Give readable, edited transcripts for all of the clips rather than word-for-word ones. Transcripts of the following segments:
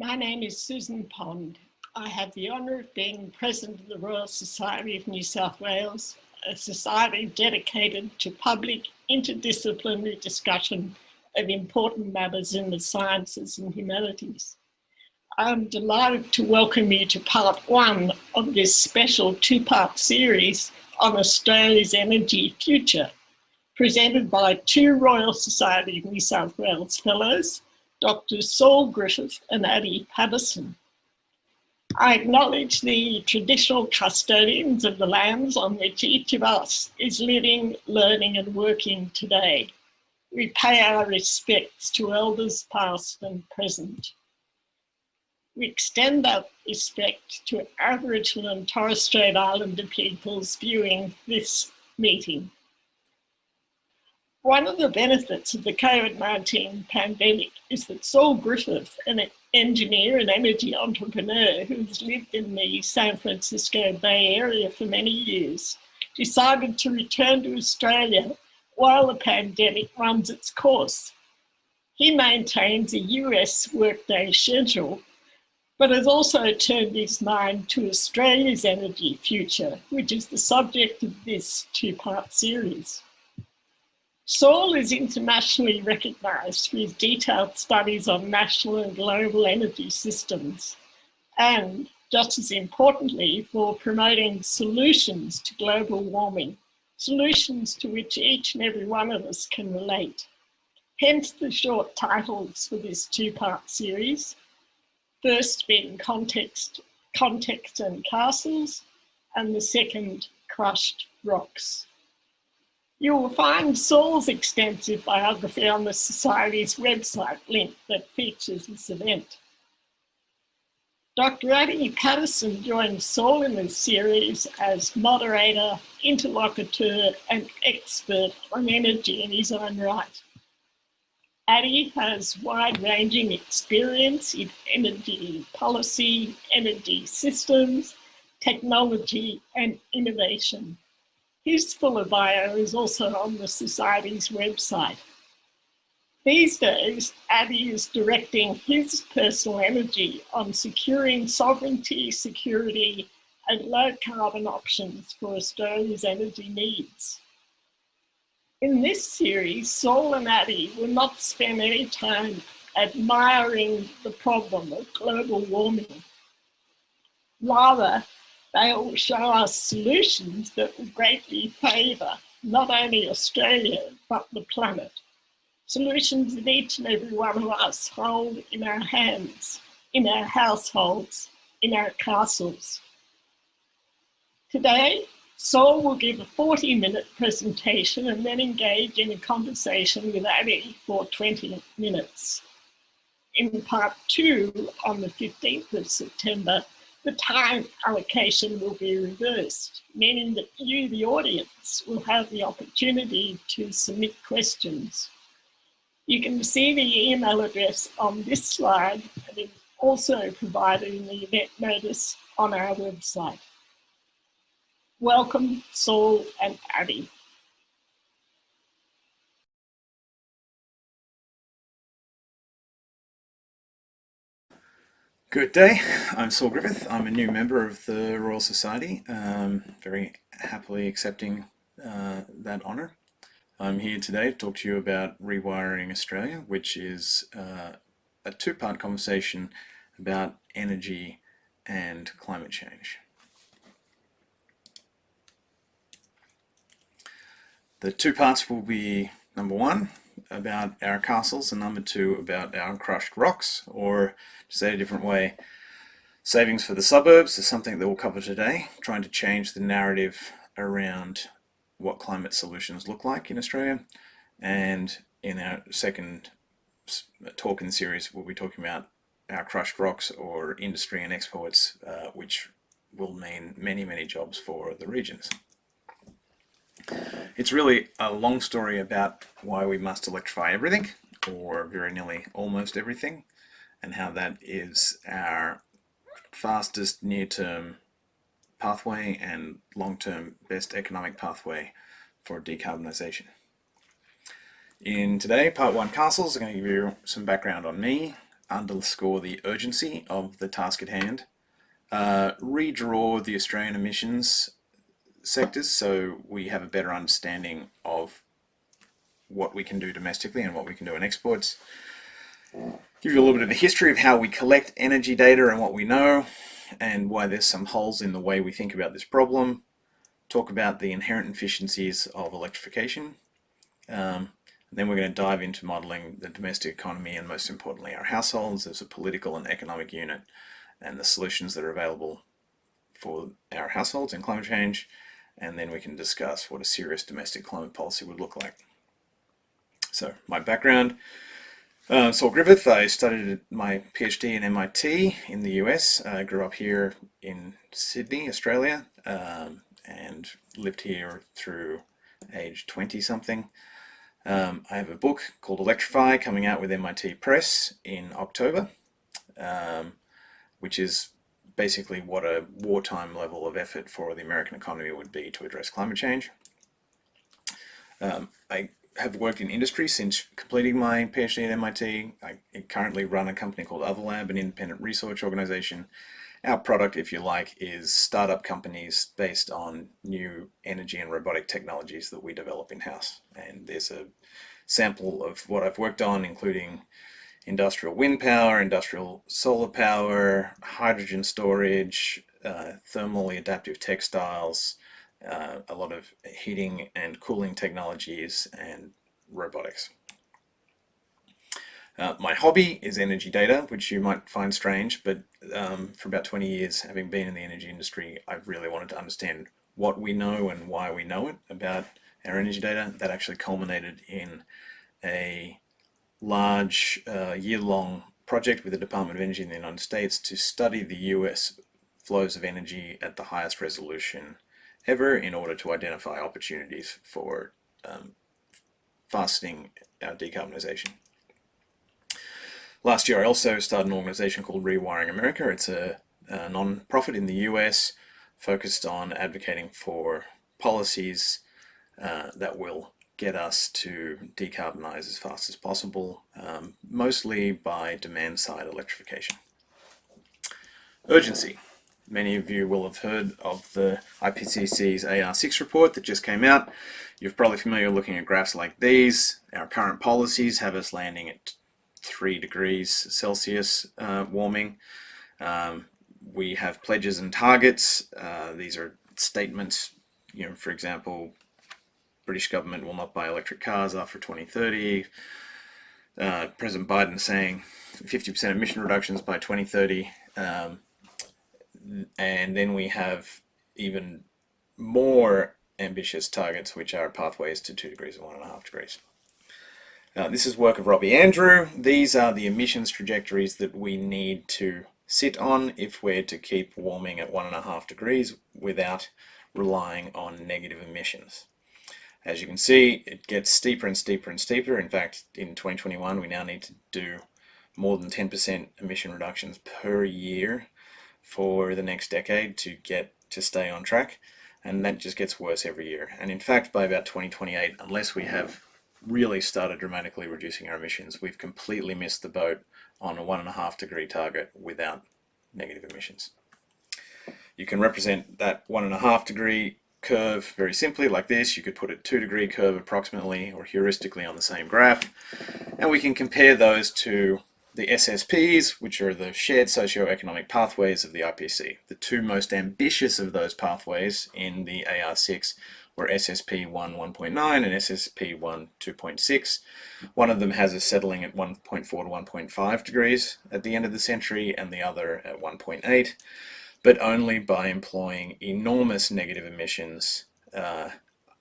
My name is Susan Pond. I have the honour of being President of the Royal Society of New South Wales, a society dedicated to public interdisciplinary discussion of important matters in the sciences and humanities. I'm delighted to welcome you to part one of this special two-part series on Australia's energy future, presented by two Royal Society of New South Wales Fellows, Dr. Saul Griffith and Paterson. I acknowledge the traditional custodians of the lands on which each of us is living, learning and working today. We pay our respects to elders past and present. We extend that respect to Aboriginal and Torres Strait Islander peoples viewing this meeting. One of the benefits of the COVID-19 pandemic is that Saul Griffith, an engineer and energy entrepreneur who's lived in the San Francisco Bay Area for many years, decided to return to Australia while the pandemic runs its course. He maintains a US workday schedule, but has also turned his mind to Australia's energy future, which is the subject of this two-part series. Saul is internationally recognised for his detailed studies on national and global energy systems, and, just as importantly, for promoting solutions to global warming, solutions to which each and every one of us can relate. Hence the short titles for this two-part series, first being Context and Castles, and the second, Crushed Rocks. You will find Saul's extensive biography on the Society's website link that features this event. Dr. Paterson joins Saul in this series as moderator, interlocutor and expert on energy in his own right. Addy has wide-ranging experience in energy policy, energy systems, technology and innovation. His fuller bio is also on the Society's website. These days, Addy is directing his personal energy on securing sovereignty, security, and low-carbon options for Australia's energy needs. In this series, Saul and Addy will not spend any time admiring the problem of global warming. Rather, they will show us solutions that will greatly favour not only Australia, but the planet. Solutions that each and every one of us hold in our hands, in our households, in our castles. Today, Saul will give a 40-minute presentation and then engage in a conversation with Addy for 20 minutes. In part two, on the 15th of September, the time allocation will be reversed, meaning that you, the audience, will have the opportunity to submit questions. You can see the email address on this slide, and it's also provided in the event notice on our website. Welcome, Saul and Addy. Good day, I'm Saul Griffith. I'm a new member of the Royal Society, very happily accepting that honour. I'm here today to talk to you about Rewiring Australia, which is a two-part conversation about energy and climate change. The two parts will be, number one, about our castles, and number two, about our crushed rocks, or to say it a different way, savings for the suburbs is something that we'll cover today, trying to change the narrative around what climate solutions look like in Australia. And in our second talk in the series, we'll be talking about our crushed rocks, or industry and exports, which will mean many, many jobs for the regions. It's really a long story about why we must electrify everything, or very nearly almost everything, and how that is our fastest near-term pathway and long-term best economic pathway for decarbonisation. In today, part one, castles, I'm going to give you some background on me, underscore the urgency of the task at hand, redraw the Australian emissions sectors so we have a better understanding of what we can do domestically and what we can do in exports. Give you a little bit of the history of how we collect energy data and what we know, and why there's some holes in the way we think about this problem. Talk about the inherent efficiencies of electrification. Then we're going to dive into modeling the domestic economy and, most importantly, our households as a political and economic unit, and the solutions that are available for our households in climate change. And then we can discuss what a serious domestic climate policy would look like. So, my background. Saul Griffith. I studied my PhD in MIT in the US. I grew up here in Sydney, Australia, and lived here through age 20-something. I have a book called Electrify coming out with MIT Press in October, which is basically what a wartime level of effort for the American economy would be to address climate change. I have worked in industry since completing my PhD at MIT. I currently run a company called OtherLab, an independent research organization. Our product, if you like, is startup companies based on new energy and robotic technologies that we develop in-house. And there's a sample of what I've worked on, including industrial wind power, industrial solar power, hydrogen storage, thermally adaptive textiles, a lot of heating and cooling technologies, and robotics. My hobby is energy data, which you might find strange, but for about 20 years, having been in the energy industry, I've really wanted to understand what we know and why we know it about our energy data. That actually culminated in a large year-long project with the Department of Energy in the United States to study the US flows of energy at the highest resolution ever in order to identify opportunities for fastening our decarbonization. Last year I also started an organization called Rewiring America. It's a non-profit in the US focused on advocating for policies that will get us to decarbonize as fast as possible, mostly by demand-side electrification. Urgency. Many of you will have heard of the IPCC's AR6 report that just came out. You're probably familiar looking at graphs like these. Our current policies have us landing at 3 degrees Celsius warming. We have pledges and targets. These are statements, for example, British government will not buy electric cars after 2030. President Biden saying 50% emission reductions by 2030. And then we have even more ambitious targets, which are pathways to 2 degrees and 1.5 degrees. This is work of Robbie Andrew. These are the emissions trajectories that we need to sit on if we're to keep warming at 1.5 degrees without relying on negative emissions. As you can see, it gets steeper and steeper and steeper. In fact, in 2021, we now need to do more than 10% emission reductions per year for the next decade to stay on track. And that just gets worse every year. And in fact, by about 2028, unless we have really started dramatically reducing our emissions, we've completely missed the boat on a 1.5 degree target without negative emissions. You can represent that 1.5 degree curve very simply like this. You could put a 2 degree curve approximately or heuristically on the same graph, and we can compare those to the SSPs, which are the shared socio-economic pathways of the IPCC. The two most ambitious of those pathways in the AR6 were SSP 1.9 and SSP 2.6. One of them has us settling at 1.4 to 1.5 degrees at the end of the century, and the other at 1.8. But only by employing enormous negative emissions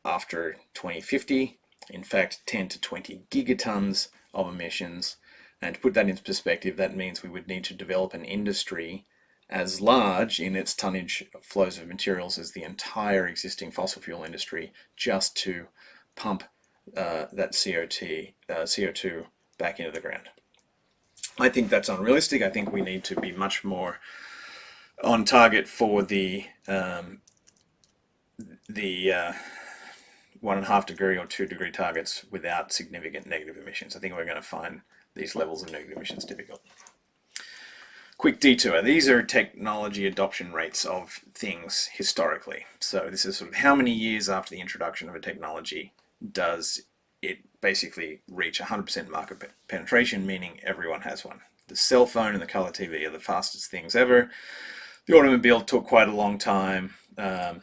after 2050. In fact, 10 to 20 gigatons of emissions. And to put that into perspective, that means we would need to develop an industry as large in its tonnage flows of materials as the entire existing fossil fuel industry just to pump that CO2 back into the ground. I think that's unrealistic. I think we need to be much more on target for the 1.5 degree or 2 degree targets without significant negative emissions. I think we're going to find these levels of negative emissions difficult. quick detour. These are technology adoption rates of things historically. So this is sort of how many years after the introduction of a technology does it basically reach 100% market penetration, meaning everyone has one. The cell phone and the color TV are the fastest things ever. The automobile took quite a long time.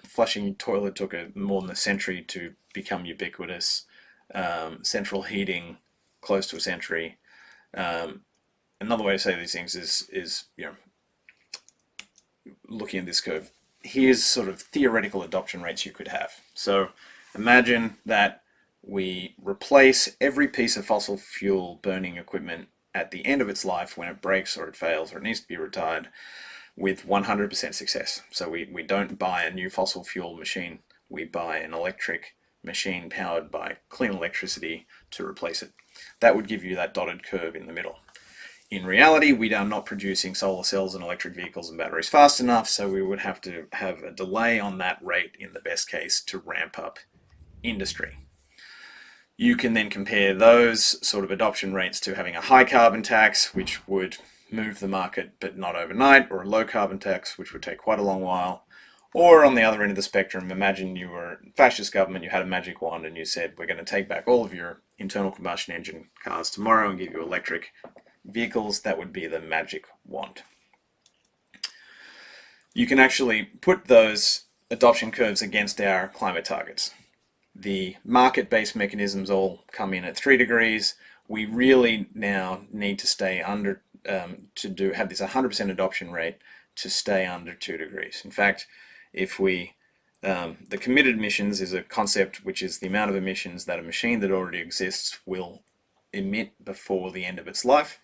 Flushing toilet took more than a century to become ubiquitous. Central heating, close to a century. Another way to say these things is looking at this curve. Here's sort of theoretical adoption rates you could have. So imagine that we replace every piece of fossil fuel burning equipment at the end of its life when it breaks or it fails or it needs to be retired with 100% success. So we don't buy a new fossil fuel machine, we buy an electric machine powered by clean electricity to replace it. That would give you that dotted curve in the middle. In reality, we are not producing solar cells and electric vehicles and batteries fast enough, so we would have to have a delay on that rate in the best case to ramp up industry. You can then compare those sort of adoption rates to having a high carbon tax, which would move the market but not overnight, or a low carbon tax, which would take quite a long while. Or on the other end of the spectrum, imagine you were a fascist government, you had a magic wand and you said, we're going to take back all of your internal combustion engine cars tomorrow and give you electric vehicles. That would be the magic wand. You can actually put those adoption curves against our climate targets. The market-based mechanisms all come in at 3 degrees. We really now need to stay under, have this 100% adoption rate to stay under 2 degrees. In fact, if we, the committed emissions is a concept which is the amount of emissions that a machine that already exists will emit before the end of its life.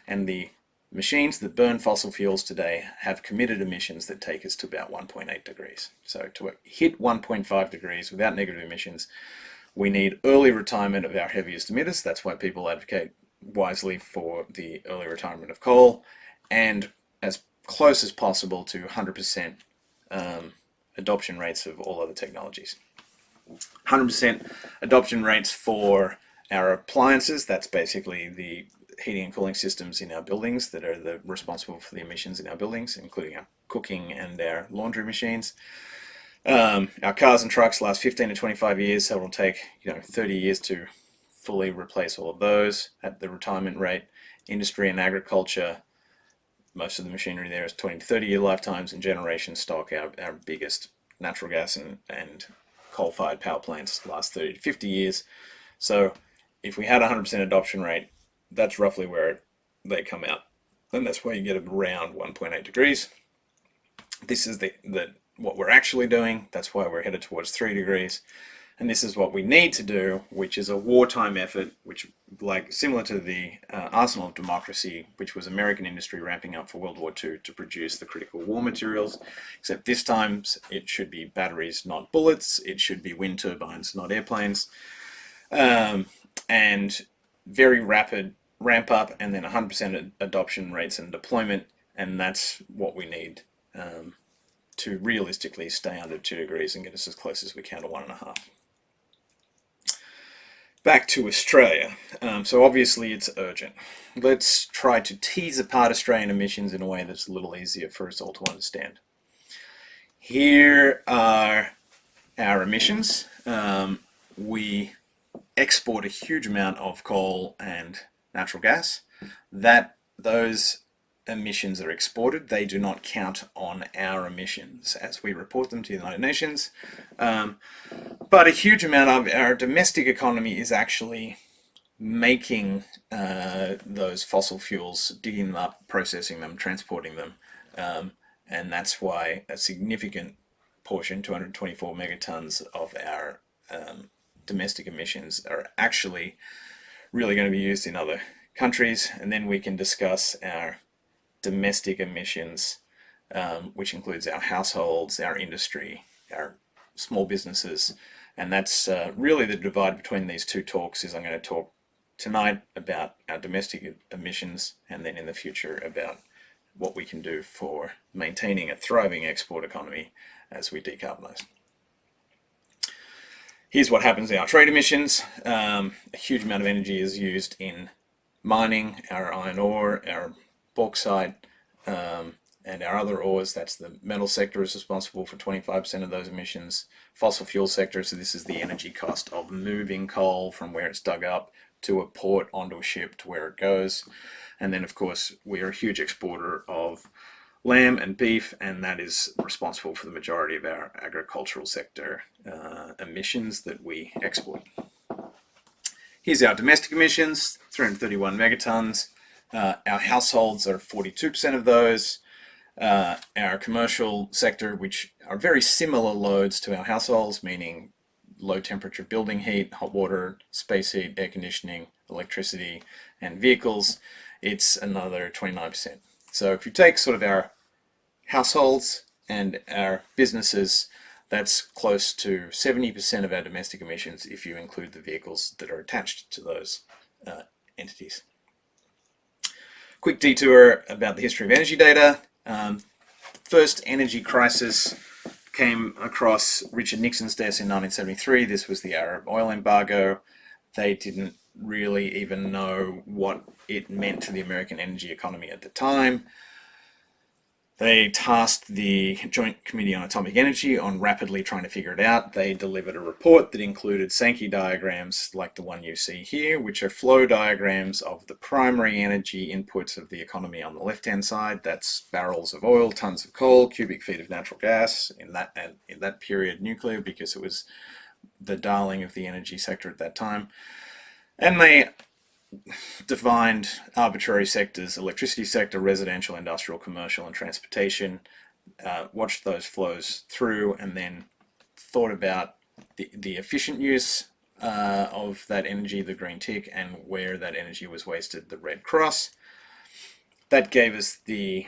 And the machines that burn fossil fuels today have committed emissions that take us to about 1.8 degrees. So to hit 1.5 degrees without negative emissions, we need early retirement of our heaviest emitters. That's why people advocate wisely for the early retirement of coal, and as close as possible to 100% adoption rates of all other technologies. 100% adoption rates for our appliances, that's basically the heating and cooling systems in our buildings that are responsible for the emissions in our buildings, including our cooking and our laundry machines. Our cars and trucks last 15 to 25 years, so it'll take 30 years to fully replace all of those at the retirement rate. Industry and agriculture, most of the machinery there is 20 to 30 year lifetimes, and generation stock, our biggest natural gas and coal-fired power plants last 30 to 50 years. So if we had 100% adoption rate, that's roughly where they come out. And that's where you get around 1.8 degrees. This is what we're actually doing. That's why we're headed towards 3 degrees. And this is what we need to do, which is a wartime effort, which, like similar to the arsenal of democracy, which was American industry ramping up for World War II to produce the critical war materials, except this time it should be batteries, not bullets. It should be wind turbines, not airplanes. And very rapid ramp up, and then 100% adoption rates and deployment. And that's what we need to realistically stay under 2 degrees and get us as close as we can to 1.5. Back to Australia. So obviously it's urgent. Let's try to tease apart Australian emissions in a way that's a little easier for us all to understand. Here are our emissions. We export a huge amount of coal and natural gas. Those emissions are exported. They do not count on our emissions as we report them to the United Nations. But a huge amount of our domestic economy is actually making those fossil fuels, digging them up, processing them, transporting them. And that's why a significant portion, 224 megatons of our domestic emissions, are actually really going to be used in other countries. And then we can discuss our domestic emissions, which includes our households, our industry, our small businesses. And that's really the divide between these two talks. Is I'm going to talk tonight about our domestic emissions, and then in the future about what we can do for maintaining a thriving export economy as we decarbonize. Here's what happens in our trade emissions. A huge amount of energy is used in mining, our iron ore, our bauxite, and our other ores, that's the metal sector, is responsible for 25% of those emissions. Fossil fuel sector, so this is the energy cost of moving coal from where it's dug up to a port, onto a ship, to where it goes. And then, of course, we are a huge exporter of lamb and beef, and that is responsible for the majority of our agricultural sector emissions that we export. Here's our domestic emissions, 331 megatons. Our households are 42% of those. Our commercial sector, which are very similar loads to our households, meaning low temperature building heat, hot water, space heat, air conditioning, electricity, and vehicles, it's another 29%. So if you take sort of our households and our businesses, that's close to 70% of our domestic emissions if you include the vehicles that are attached to those entities. Quick detour about the history of energy data. First energy crisis came across Richard Nixon's desk in 1973. This was the Arab oil embargo. They didn't really even know what it meant to the American energy economy at the time. They tasked the Joint Committee on Atomic Energy on rapidly trying to figure it out. They delivered a report that included Sankey diagrams like the one you see here, which are flow diagrams of the primary energy inputs of the economy on the left-hand side. That's barrels of oil, tons of coal, cubic feet of natural gas, in that period nuclear, because it was the darling of the energy sector at that time. And they defined arbitrary sectors: electricity sector, residential, industrial, commercial, and transportation. Watched those flows through, and then thought about the efficient use of that energy, the green tick, and where that energy was wasted, the red cross. That gave us the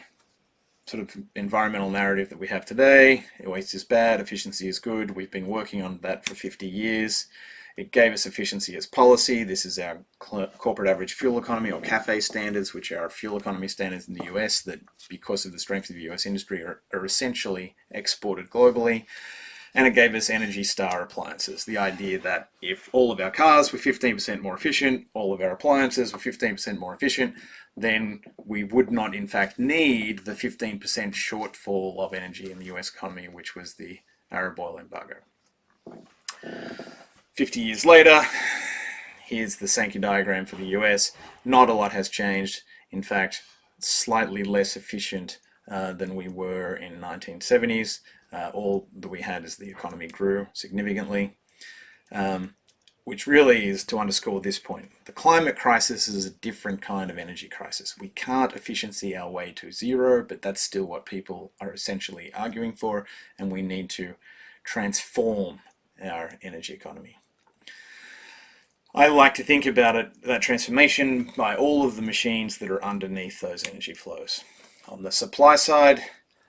sort of environmental narrative that we have today. Waste is bad, efficiency is good. We've been working on that for 50 years. It gave us efficiency as policy. This is our corporate average fuel economy, or CAFE standards, which are fuel economy standards in the US that, because of the strength of the US industry, are essentially exported globally. And it gave us Energy Star appliances, the idea that if all of our cars were 15% more efficient, all of our appliances were 15% more efficient, then we would not in fact need the 15% shortfall of energy in the US economy, which was the Arab oil embargo. 50 years later, here's the Sankey diagram for the US. Not a lot has changed. In fact, slightly less efficient than we were in 1970s. All that we had is the economy grew significantly, which really is to underscore this point. The climate crisis is a different kind of energy crisis. We can't efficiency our way to zero, but that's still what people are essentially arguing for, and we need to transform our energy economy. I like to think about it, that transformation, by all of the machines that are underneath those energy flows. On the supply side,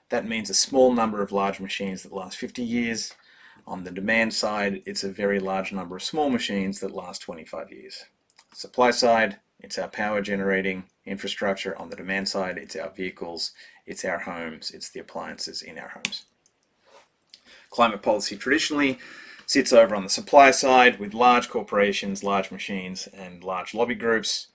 that means a small number of large machines that last 50 years. On the demand side, it's a very large number of small machines that last 25 years. Supply side, it's our power generating infrastructure. On the demand side, it's our vehicles, it's our homes, it's the appliances in our homes. Climate policy traditionally sits over on the supply side with large corporations, large machines, and large lobby groups.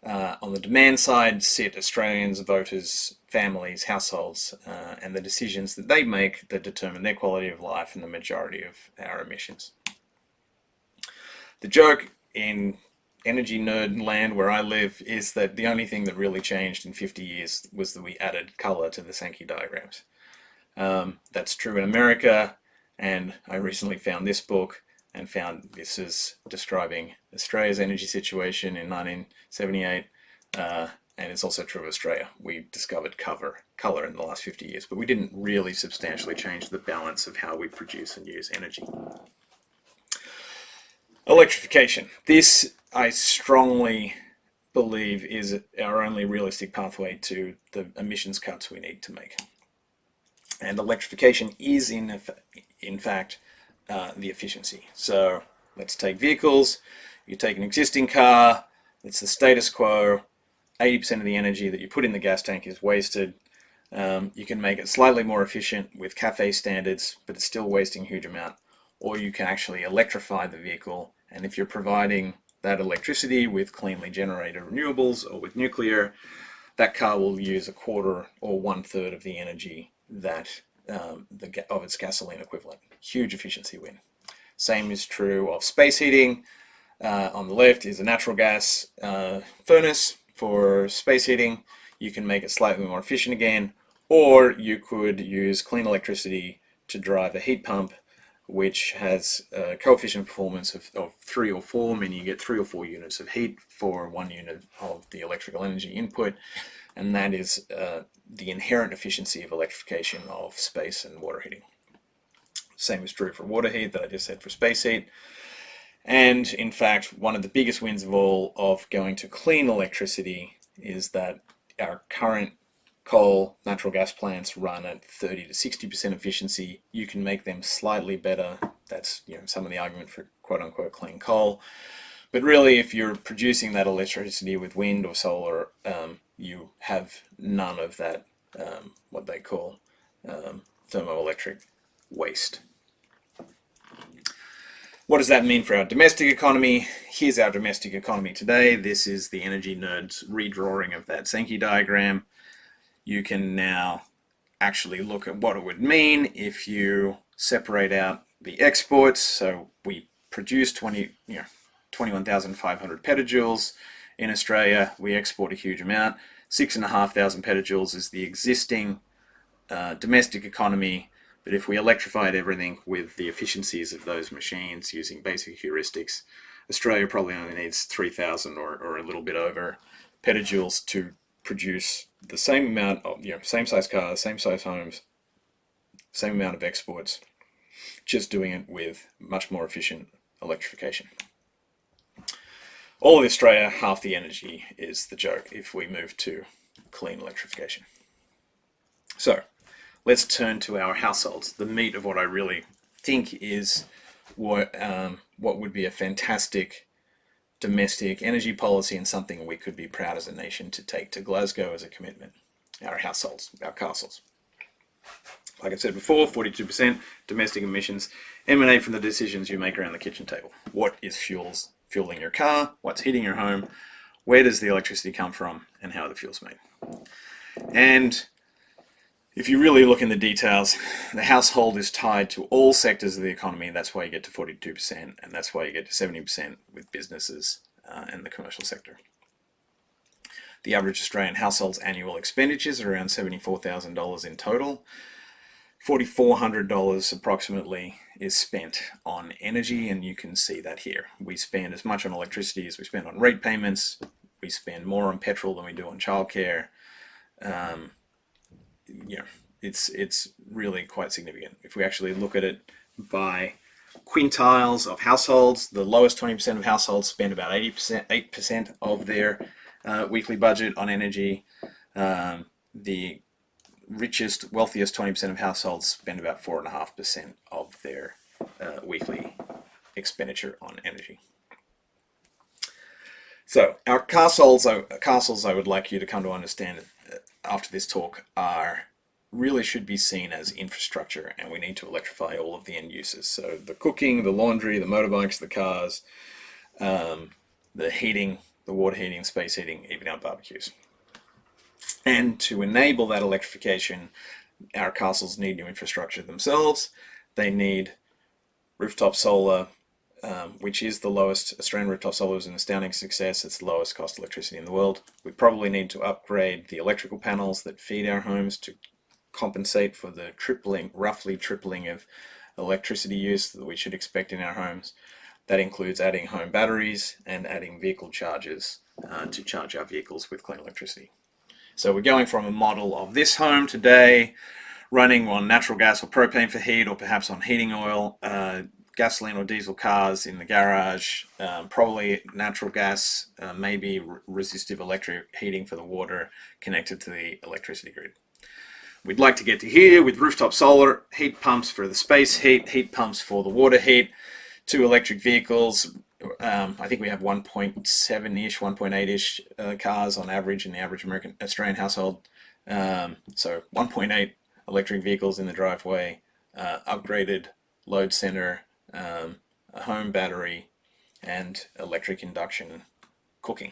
On the demand side sit Australians, voters, families, households, and the decisions that they make that determine their quality of life and the majority of our emissions. The joke in energy nerd land where I live is that the only thing that really changed in 50 years was that we added color to the Sankey diagrams. That's true in America, and I recently found this book and found this is describing Australia's energy situation in 1978, and it's also true of Australia. We discovered color in the last 50 years, but we didn't really substantially change the balance of how we produce and use energy. Electrification. This, I strongly believe, is our only realistic pathway to the emissions cuts we need to make. And electrification is, in fact, the efficiency. So let's take vehicles. You take an existing car, it's the status quo, 80% of the energy that you put in the gas tank is wasted. You can make it slightly more efficient with CAFE standards, but it's still wasting a huge amount. Or you can actually electrify the vehicle, and if you're providing that electricity with cleanly generated renewables or with nuclear, that car will use a quarter or 1/3 of the energy that of its gasoline equivalent. Huge efficiency win. Same is true of space heating. On the left is a natural gas furnace for space heating. You can make it slightly more efficient again, or you could use clean electricity to drive a heat pump, which has a coefficient of performance of 3 or 4, meaning you get 3 or 4 units of heat for 1 unit of the electrical energy input, and that is the inherent efficiency of electrification of space and water heating. Same is true for water heat that I just said for space heat. And in fact, one of the biggest wins of all of going to clean electricity is that our current coal, natural gas plants run at 30 to 60% efficiency. You can make them slightly better. That's some of the argument for quote unquote clean coal. But really, if you're producing that electricity with wind or solar, you have none of that, what they call thermoelectric waste. What does that mean for our domestic economy? Here's our domestic economy today. This is the energy nerds redrawing of that Sankey diagram. You can now actually look at what it would mean if you separate out the exports. So we produce 21,500 petajoules in Australia. We export a huge amount. 6,500 petajoules is the existing domestic economy. But if we electrified everything with the efficiencies of those machines using basic heuristics, Australia probably only needs 3,000 or a little bit over petajoules to produce the same amount of, same size cars, same size homes, same amount of exports, just doing it with much more efficient electrification. All of Australia, half the energy is the joke if we move to clean electrification. So let's turn to our households, the meat of what I really think is what would be a fantastic domestic energy policy and something we could be proud as a nation to take to Glasgow as a commitment. Our households, our castles. Like I said before, 42% domestic emissions emanate from the decisions you make around the kitchen table. What is fueling your car? What's heating your home? Where does the electricity come from? And how are the fuels made? And if you really look in the details, the household is tied to all sectors of the economy. That's why you get to 42%, and that's why you get to 70% with businesses and the commercial sector. The average Australian household's annual expenditures are around $74,000 in total. $4,400 approximately is spent on energy, and you can see that here. We spend as much on electricity as we spend on rate payments. We spend more on petrol than we do on childcare. It's really quite significant. If we actually look at it by quintiles of households, the lowest 20% of households spend about 8% of their weekly budget on energy. The richest, wealthiest 20% of households spend about 4.5% of their weekly expenditure on energy. So our castles, I would like you to come to understand after this talk really should be seen as infrastructure, and we need to electrify all of the end uses. So the cooking, the laundry, the motorbikes, the cars, the heating, the water heating, space heating, even our barbecues. And to enable that electrification, our castles need new infrastructure themselves. They need rooftop solar, which is the lowest. Australian rooftop solar is an astounding success. It's the lowest cost electricity in the world. We probably need to upgrade the electrical panels that feed our homes to compensate for the roughly tripling of electricity use that we should expect in our homes. That includes adding home batteries and adding vehicle chargers to charge our vehicles with clean electricity. So we're going from a model of this home today running on natural gas or propane for heat, or perhaps on heating oil, gasoline or diesel cars in the garage, probably natural gas, maybe resistive electric heating for the water connected to the electricity grid. We'd like to get to here with rooftop solar, heat pumps for the space heat pumps for the water heat, 2 electric vehicles. I think we have 1.7-ish, 1.8-ish cars on average in the average Australian household. So 1.8 electric vehicles in the driveway, upgraded load center, a home battery, and electric induction cooking.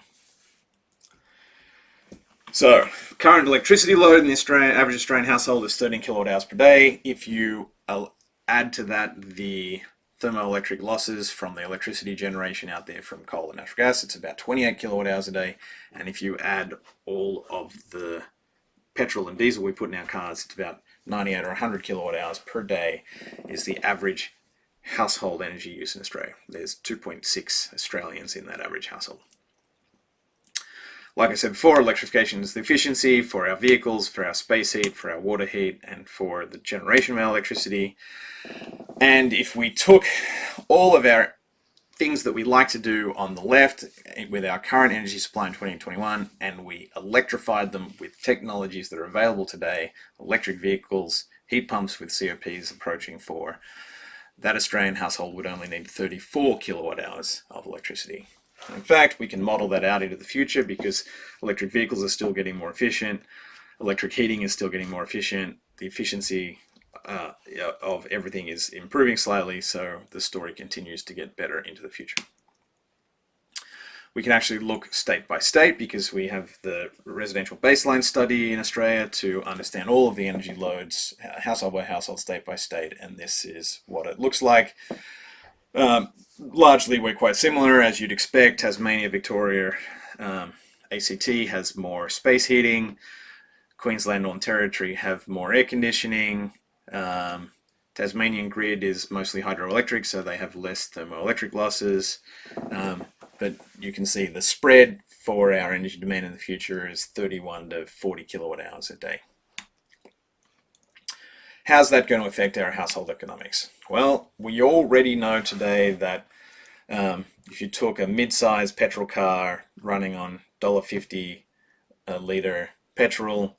So, current electricity load in the average Australian household is 13 kilowatt hours per day. If you add to that the thermoelectric losses from the electricity generation out there from coal and natural gas, it's about 28 kilowatt hours a day. And if you add all of the petrol and diesel we put in our cars, it's about 98 or 100 kilowatt hours per day is the average household energy use in Australia. There's 2.6 Australians in that average household. Like I said before, electrification is the efficiency for our vehicles, for our space heat, for our water heat, and for the generation of our electricity. And if we took all of our things that we like to do on the left with our current energy supply in 2021 and we electrified them with technologies that are available today, electric vehicles, heat pumps with COPs approaching 4, that Australian household would only need 34 kilowatt hours of electricity. In fact, we can model that out into the future because electric vehicles are still getting more efficient, electric heating is still getting more efficient, the efficiency of everything is improving slightly, so the story continues to get better into the future. We can actually look state by state because we have the residential baseline study in Australia to understand all of the energy loads, household by household, state by state, and this is what it looks like. Largely, we're quite similar, as you'd expect. Tasmania, Victoria, ACT has more space heating. Queensland, Northern Territory have more air conditioning. Tasmanian grid is mostly hydroelectric, so they have less thermoelectric losses. But you can see the spread for our energy demand in the future is 31 to 40 kilowatt hours a day. How's that going to affect our household economics? Well, we already know today that if you took a mid-sized petrol car running on $1.50 a litre petrol,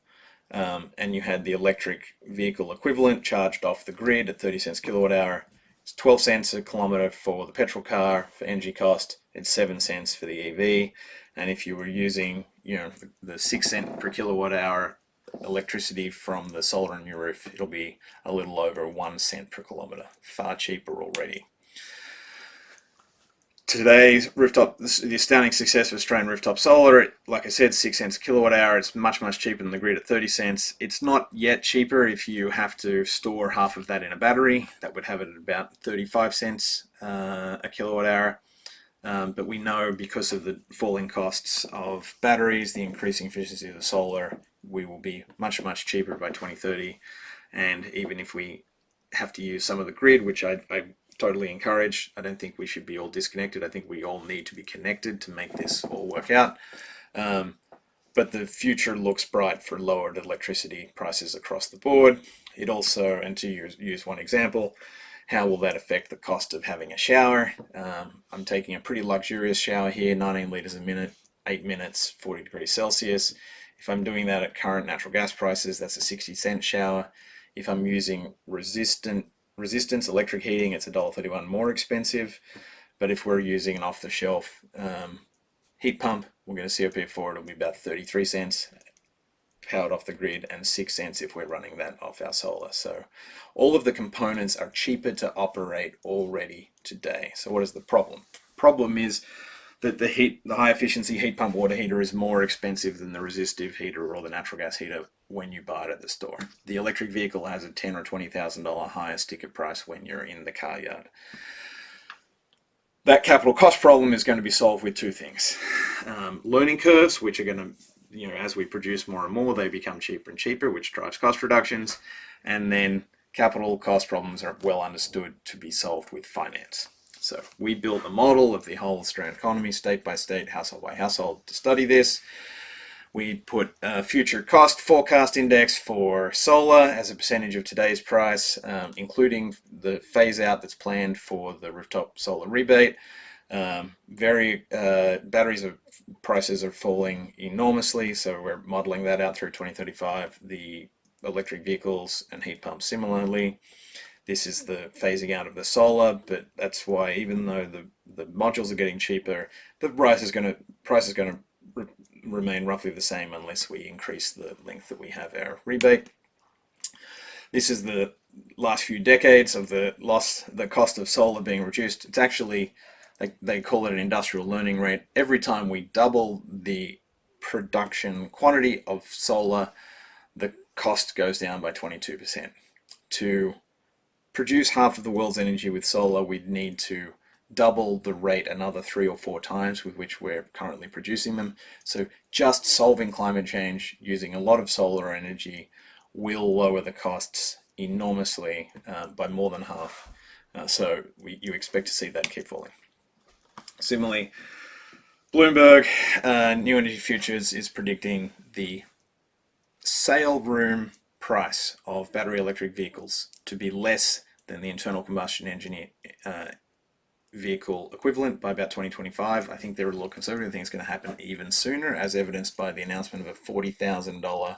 and you had the electric vehicle equivalent charged off the grid at 30 cents kilowatt hour, it's 12 cents a kilometre for the petrol car for energy cost, it's 7 cents for the EV, and if you were using, the 6 cent per kilowatt hour electricity from the solar on your roof, it'll be a little over 1 cent per kilometre, far cheaper already. Today's the astounding success of Australian rooftop solar, like I said, 6 cents a kilowatt hour. It's much, much cheaper than the grid at 30 cents. It's not yet cheaper if you have to store half of that in a battery. That would have it at about 35 cents a kilowatt hour. But we know because of the falling costs of batteries, the increasing efficiency of the solar, we will be much, much cheaper by 2030. And even if we have to use some of the grid, which I totally encourage, I don't think we should be all disconnected. I think we all need to be connected to make this all work out. But the future looks bright for lowered electricity prices across the board. It also, and to use one example, how will that affect the cost of having a shower? I'm taking a pretty luxurious shower here, 19 litres a minute, 8 minutes, 40 degrees Celsius. If I'm doing that at current natural gas prices, that's a 60-cent shower. If I'm using resistance electric heating, it's $1.31 more expensive. But if we're using an off-the-shelf heat pump, we're going to COP for it, it'll be about 33 cents powered off the grid and 6 cents if we're running that off our solar. So all of the components are cheaper to operate already today. So what is the problem? Problem is that the high efficiency heat pump water heater is more expensive than the resistive heater or the natural gas heater when you buy it at the store. The electric vehicle has a $10,000 or $20,000 higher sticker price when you're in the car yard. That capital cost problem is going to be solved with two things. Learning curves, which are going to, as we produce more and more, they become cheaper and cheaper, which drives cost reductions. And then capital cost problems are well understood to be solved with finance. So we built a model of the whole Australian economy, state by state, household by household, to study this. We put a future cost forecast index for solar as a percentage of today's price, including the phase out that's planned for the rooftop solar rebate. Batteries prices are falling enormously, so we're modeling that out through 2035. The electric vehicles and heat pumps similarly. This is the phasing out of the solar, but that's why even though the modules are getting cheaper, the price is going to remain roughly the same unless we increase the length that we have our rebate. This is the last few decades of the cost of solar being reduced. It's actually, they call it an industrial learning rate. Every time we double the production quantity of solar, the cost goes down by 22%. To produce half of the world's energy with solar, we'd need to double the rate another 3 or 4 times with which we're currently producing them. So just solving climate change using a lot of solar energy will lower the costs enormously by more than half. So you expect to see that keep falling. Similarly, Bloomberg New Energy Futures is predicting the sale room price of battery electric vehicles to be less than the internal combustion engine vehicle equivalent by about 2025. I think they're a little conservative. I think it's going to happen even sooner, as evidenced by the announcement of a $40,000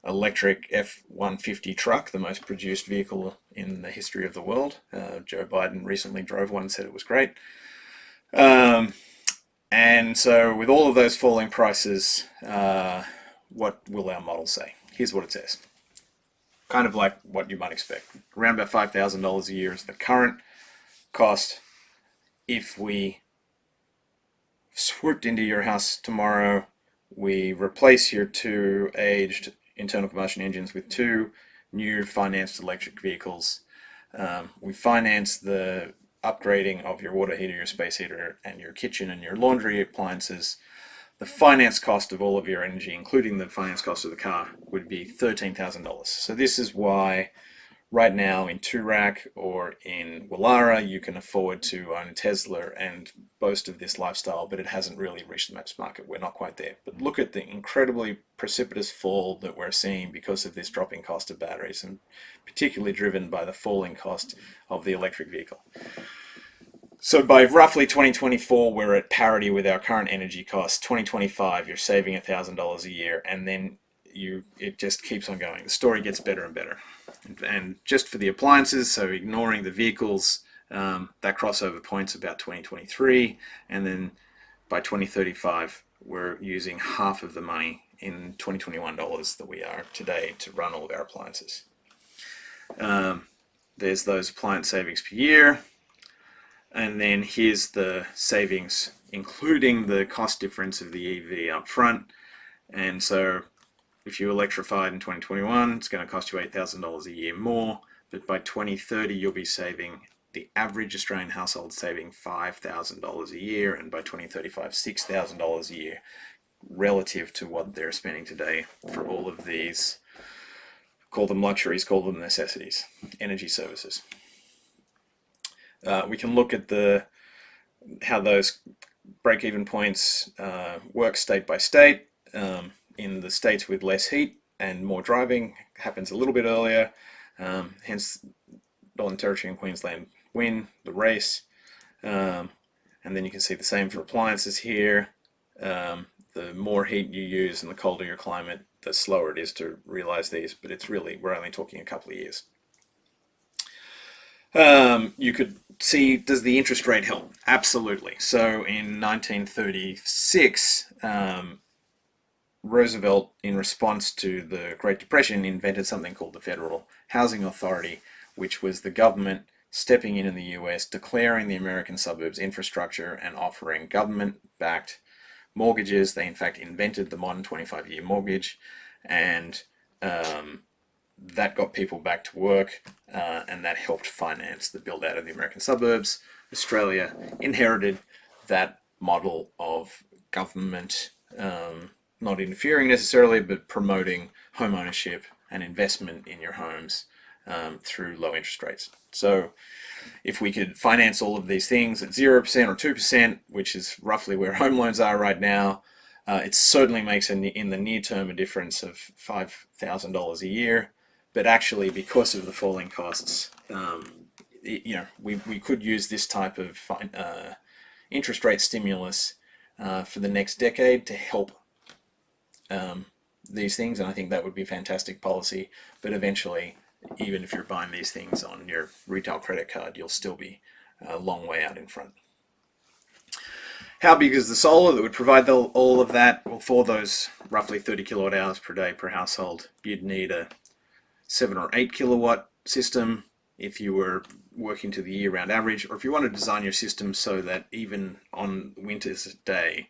electric F-150 truck, the most produced vehicle in the history of the world. Joe Biden recently drove one, said it was great. And so with all of those falling prices, what will our model say? Here's what it says. Kind of like what you might expect. Around about $5,000 a year is the current cost. If we swooped into your house tomorrow, we replace your 2 aged internal combustion engines with 2 new financed electric vehicles. We finance the upgrading of your water heater, your space heater, and your kitchen and your laundry appliances. The finance cost of all of your energy, including the finance cost of the car, would be $13,000. So this is why right now in Toorak or in Wallara you can afford to own a Tesla and boast of this lifestyle, but it hasn't really reached the mass market. We're not quite there. But look at the incredibly precipitous fall that we're seeing because of this dropping cost of batteries, and particularly driven by the falling cost of the electric vehicle. So by roughly 2024, we're at parity with our current energy costs. 2025, you're saving $1,000 a year, and then it just keeps on going. The story gets better and better. And just for the appliances, so ignoring the vehicles, that crossover point's about 2023, and then by 2035, we're using half of the money in 2021 dollars that we are today to run all of our appliances. There's those appliance savings per year. And then here's the savings, including the cost difference of the EV up front. And so if you electrified in 2021, it's going to cost you $8,000 a year more. But by 2030, you'll be saving, the average Australian household saving $5,000 a year. And by 2035, $6,000 a year, relative to what they're spending today for all of these, call them luxuries, call them necessities, energy services. We can look at how those break-even points work state by state. In the states with less heat and more driving, happens a little bit earlier. Hence, Northern Territory and Queensland win the race. And then you can see the same for appliances here. The more heat you use and the colder your climate, the slower it is to realize these. But it's really, we're only talking a couple of years. You could see, does the interest rate help? Absolutely. So in 1936, Roosevelt, in response to the Great Depression, invented something called the Federal Housing Authority, which was the government stepping in the US, declaring the American suburbs infrastructure and offering government-backed mortgages. They in fact invented the modern 25-year mortgage, and that got people back to work, and that helped finance the build out of the American suburbs. Australia inherited that model of government not interfering necessarily, but promoting home ownership and investment in your homes through low interest rates. So if we could finance all of these things at 0% or 2%, which is roughly where home loans are right now, it certainly makes in the near term a difference of $5,000 a year. But actually, because of the falling costs, we could use this type of interest rate stimulus for the next decade to help these things, and I think that would be fantastic policy. But eventually, even if you're buying these things on your retail credit card, you'll still be a long way out in front. How big is the solar that would provide all of that? Well, for those roughly 30 kilowatt hours per day per household, you'd need a 7 or 8 kilowatt system if you were working to the year-round average, or if you want to design your system so that even on winter's day,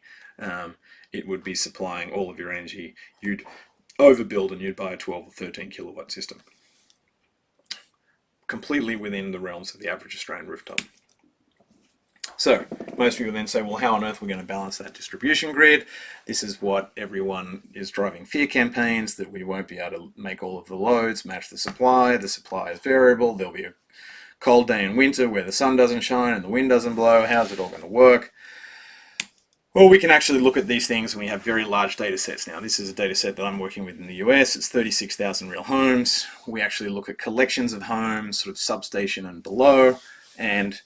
it would be supplying all of your energy, you'd overbuild and you'd buy a 12 or 13 kilowatt system. Completely within the realms of the average Australian rooftop. So most people then say, well, how on earth are we going to balance that distribution grid? This is what everyone is driving fear campaigns, that we won't be able to make all of the loads match the supply is variable, there'll be a cold day in winter where the sun doesn't shine and the wind doesn't blow. How's it all going to work? Well, we can actually look at these things, and we have very large data sets now. This is a data set that I'm working with in the US. It's 36,000 real homes. We actually look at collections of homes, sort of substation and below. And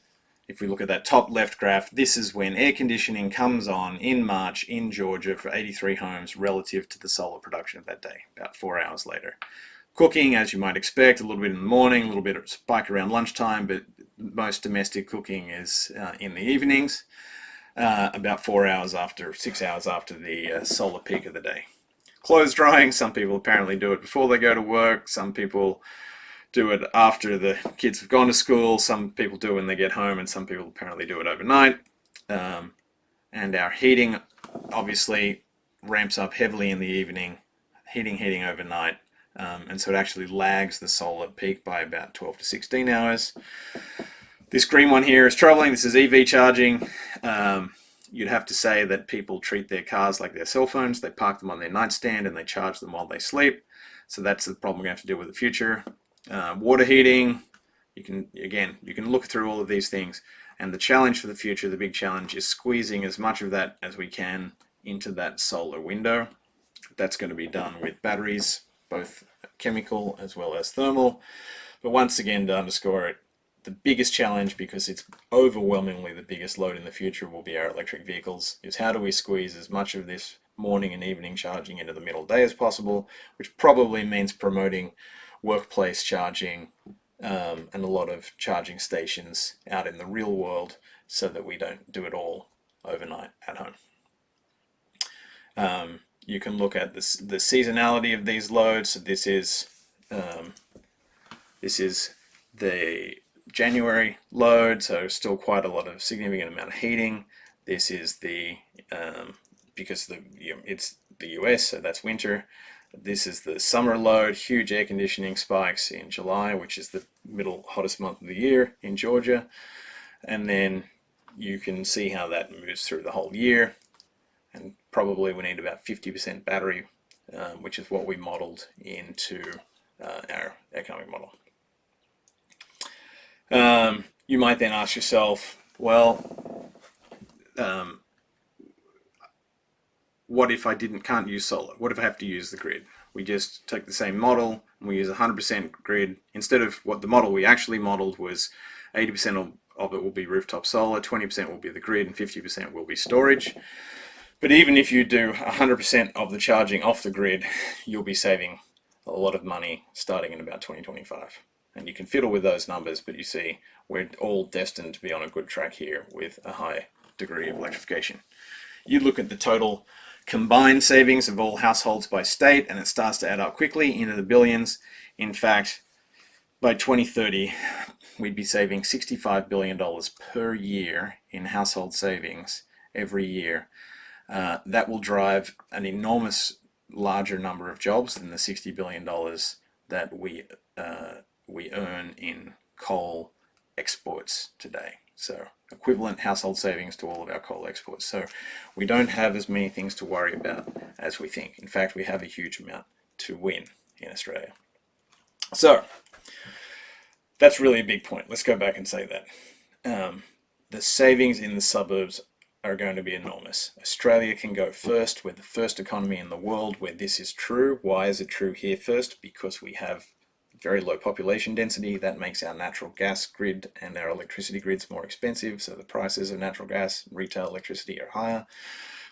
if we look at that top left graph, this is when air conditioning comes on in March in Georgia for 83 homes relative to the solar production of that day, about 4 hours later. Cooking, as you might expect, a little bit in the morning, a little bit of spike around lunchtime, but most domestic cooking is in the evenings, about 4 hours after, 6 hours after the solar peak of the day. Clothes drying, some people apparently do it before they go to work, some people do it after the kids have gone to school, some people do it when they get home, and some people apparently do it overnight. And our heating obviously ramps up heavily in the evening, heating overnight, and so it actually lags the solar peak by about 12 to 16 hours. This green one here is troubling. This is EV charging. You'd have to say that people treat their cars like their cell phones. They park them on their nightstand and they charge them while they sleep. So that's the problem we're going to have to deal with in the future. Water heating, you can look through all of these things, and the challenge for the future, the big challenge, is squeezing as much of that as we can into that solar window. That's going to be done with batteries, both chemical as well as thermal. But once again, to underscore it, the biggest challenge, because it's overwhelmingly the biggest load in the future, will be our electric vehicles, is how do we squeeze as much of this morning and evening charging into the middle day as possible, which probably means promoting workplace charging and a lot of charging stations out in the real world so that we don't do it all overnight at home. You can look at the seasonality of these loads. So this is the January load, so still quite a lot of significant amount of heating. This is the because it's the US, so that's winter. This is the summer load, huge air conditioning spikes in July, which is the middle hottest month of the year in Georgia. And then you can see how that moves through the whole year. And probably we need about 50% battery, which is what we modeled into our economic model. You might then ask yourself, well, what if I can't use solar? What if I have to use the grid? We just take the same model and we use 100% grid. Instead of what the model we actually modeled was 80% of it will be rooftop solar, 20% will be the grid, and 50% will be storage. But even if you do 100% of the charging off the grid, you'll be saving a lot of money starting in about 2025. And you can fiddle with those numbers, but you see we're all destined to be on a good track here with a high degree of electrification. You look at the total combined savings of all households by state, and it starts to add up quickly into the billions. In fact, by 2030, we'd be saving $65 billion per year in household savings every year. That will drive an enormous larger number of jobs than the $60 billion that we earn in coal exports today. So equivalent household savings to all of our coal exports. So we don't have as many things to worry about as we think. In fact, we have a huge amount to win in Australia. So that's really a big point. Let's go back and say that. The savings in the suburbs are going to be enormous. Australia can go first. We're the first economy in the world where this is true. Why is it true here first? Because we have very low population density. That makes our natural gas grid and our electricity grids more expensive, so the prices of natural gas and retail electricity are higher.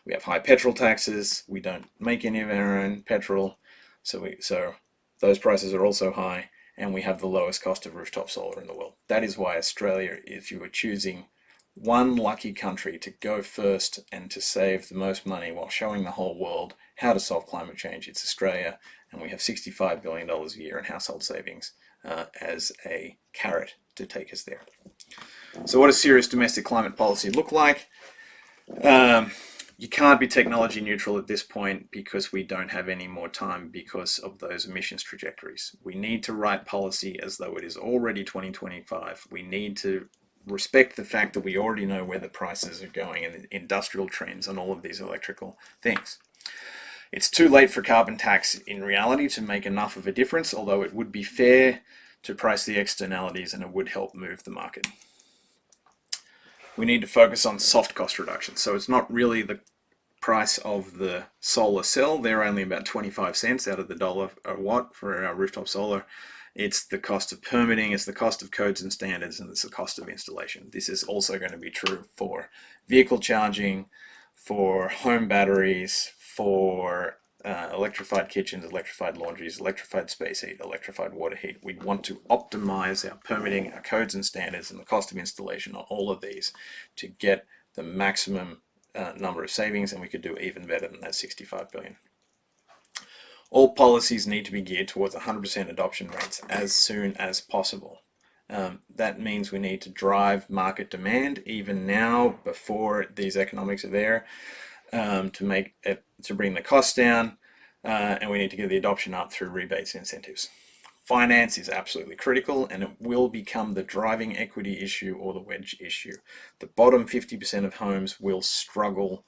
We have high petrol taxes. We don't make any of our own petrol, so those prices are also high, and we have the lowest cost of rooftop solar in the world. That is why Australia, if you were choosing one lucky country to go first and to save the most money while showing the whole world how to solve climate change, it's Australia. And we have $65 billion a year in household savings as a carrot to take us there. So what does serious domestic climate policy look like? You can't be technology neutral at this point because we don't have any more time because of those emissions trajectories. We need to write policy as though it is already 2025. We need to respect the fact that we already know where the prices are going and the industrial trends on all of these electrical things. It's too late for carbon tax in reality to make enough of a difference, although it would be fair to price the externalities and it would help move the market. We need to focus on soft cost reduction. So it's not really the price of the solar cell. They're only about 25 cents out of the dollar a watt for our rooftop solar. It's the cost of permitting, it's the cost of codes and standards, and it's the cost of installation. This is also going to be true for vehicle charging, for home batteries, for electrified kitchens, electrified laundries, electrified space heat, electrified water heat. We want to optimize our permitting, our codes and standards, and the cost of installation on all of these to get the maximum number of savings, and we could do even better than that 65 billion. All policies need to be geared towards 100% adoption rates as soon as possible. That means we need to drive market demand even now before these economics are there, to bring the costs down, and we need to get the adoption up through rebates and incentives. Finance is absolutely critical, and it will become the driving equity issue or the wedge issue. The bottom 50% of homes will struggle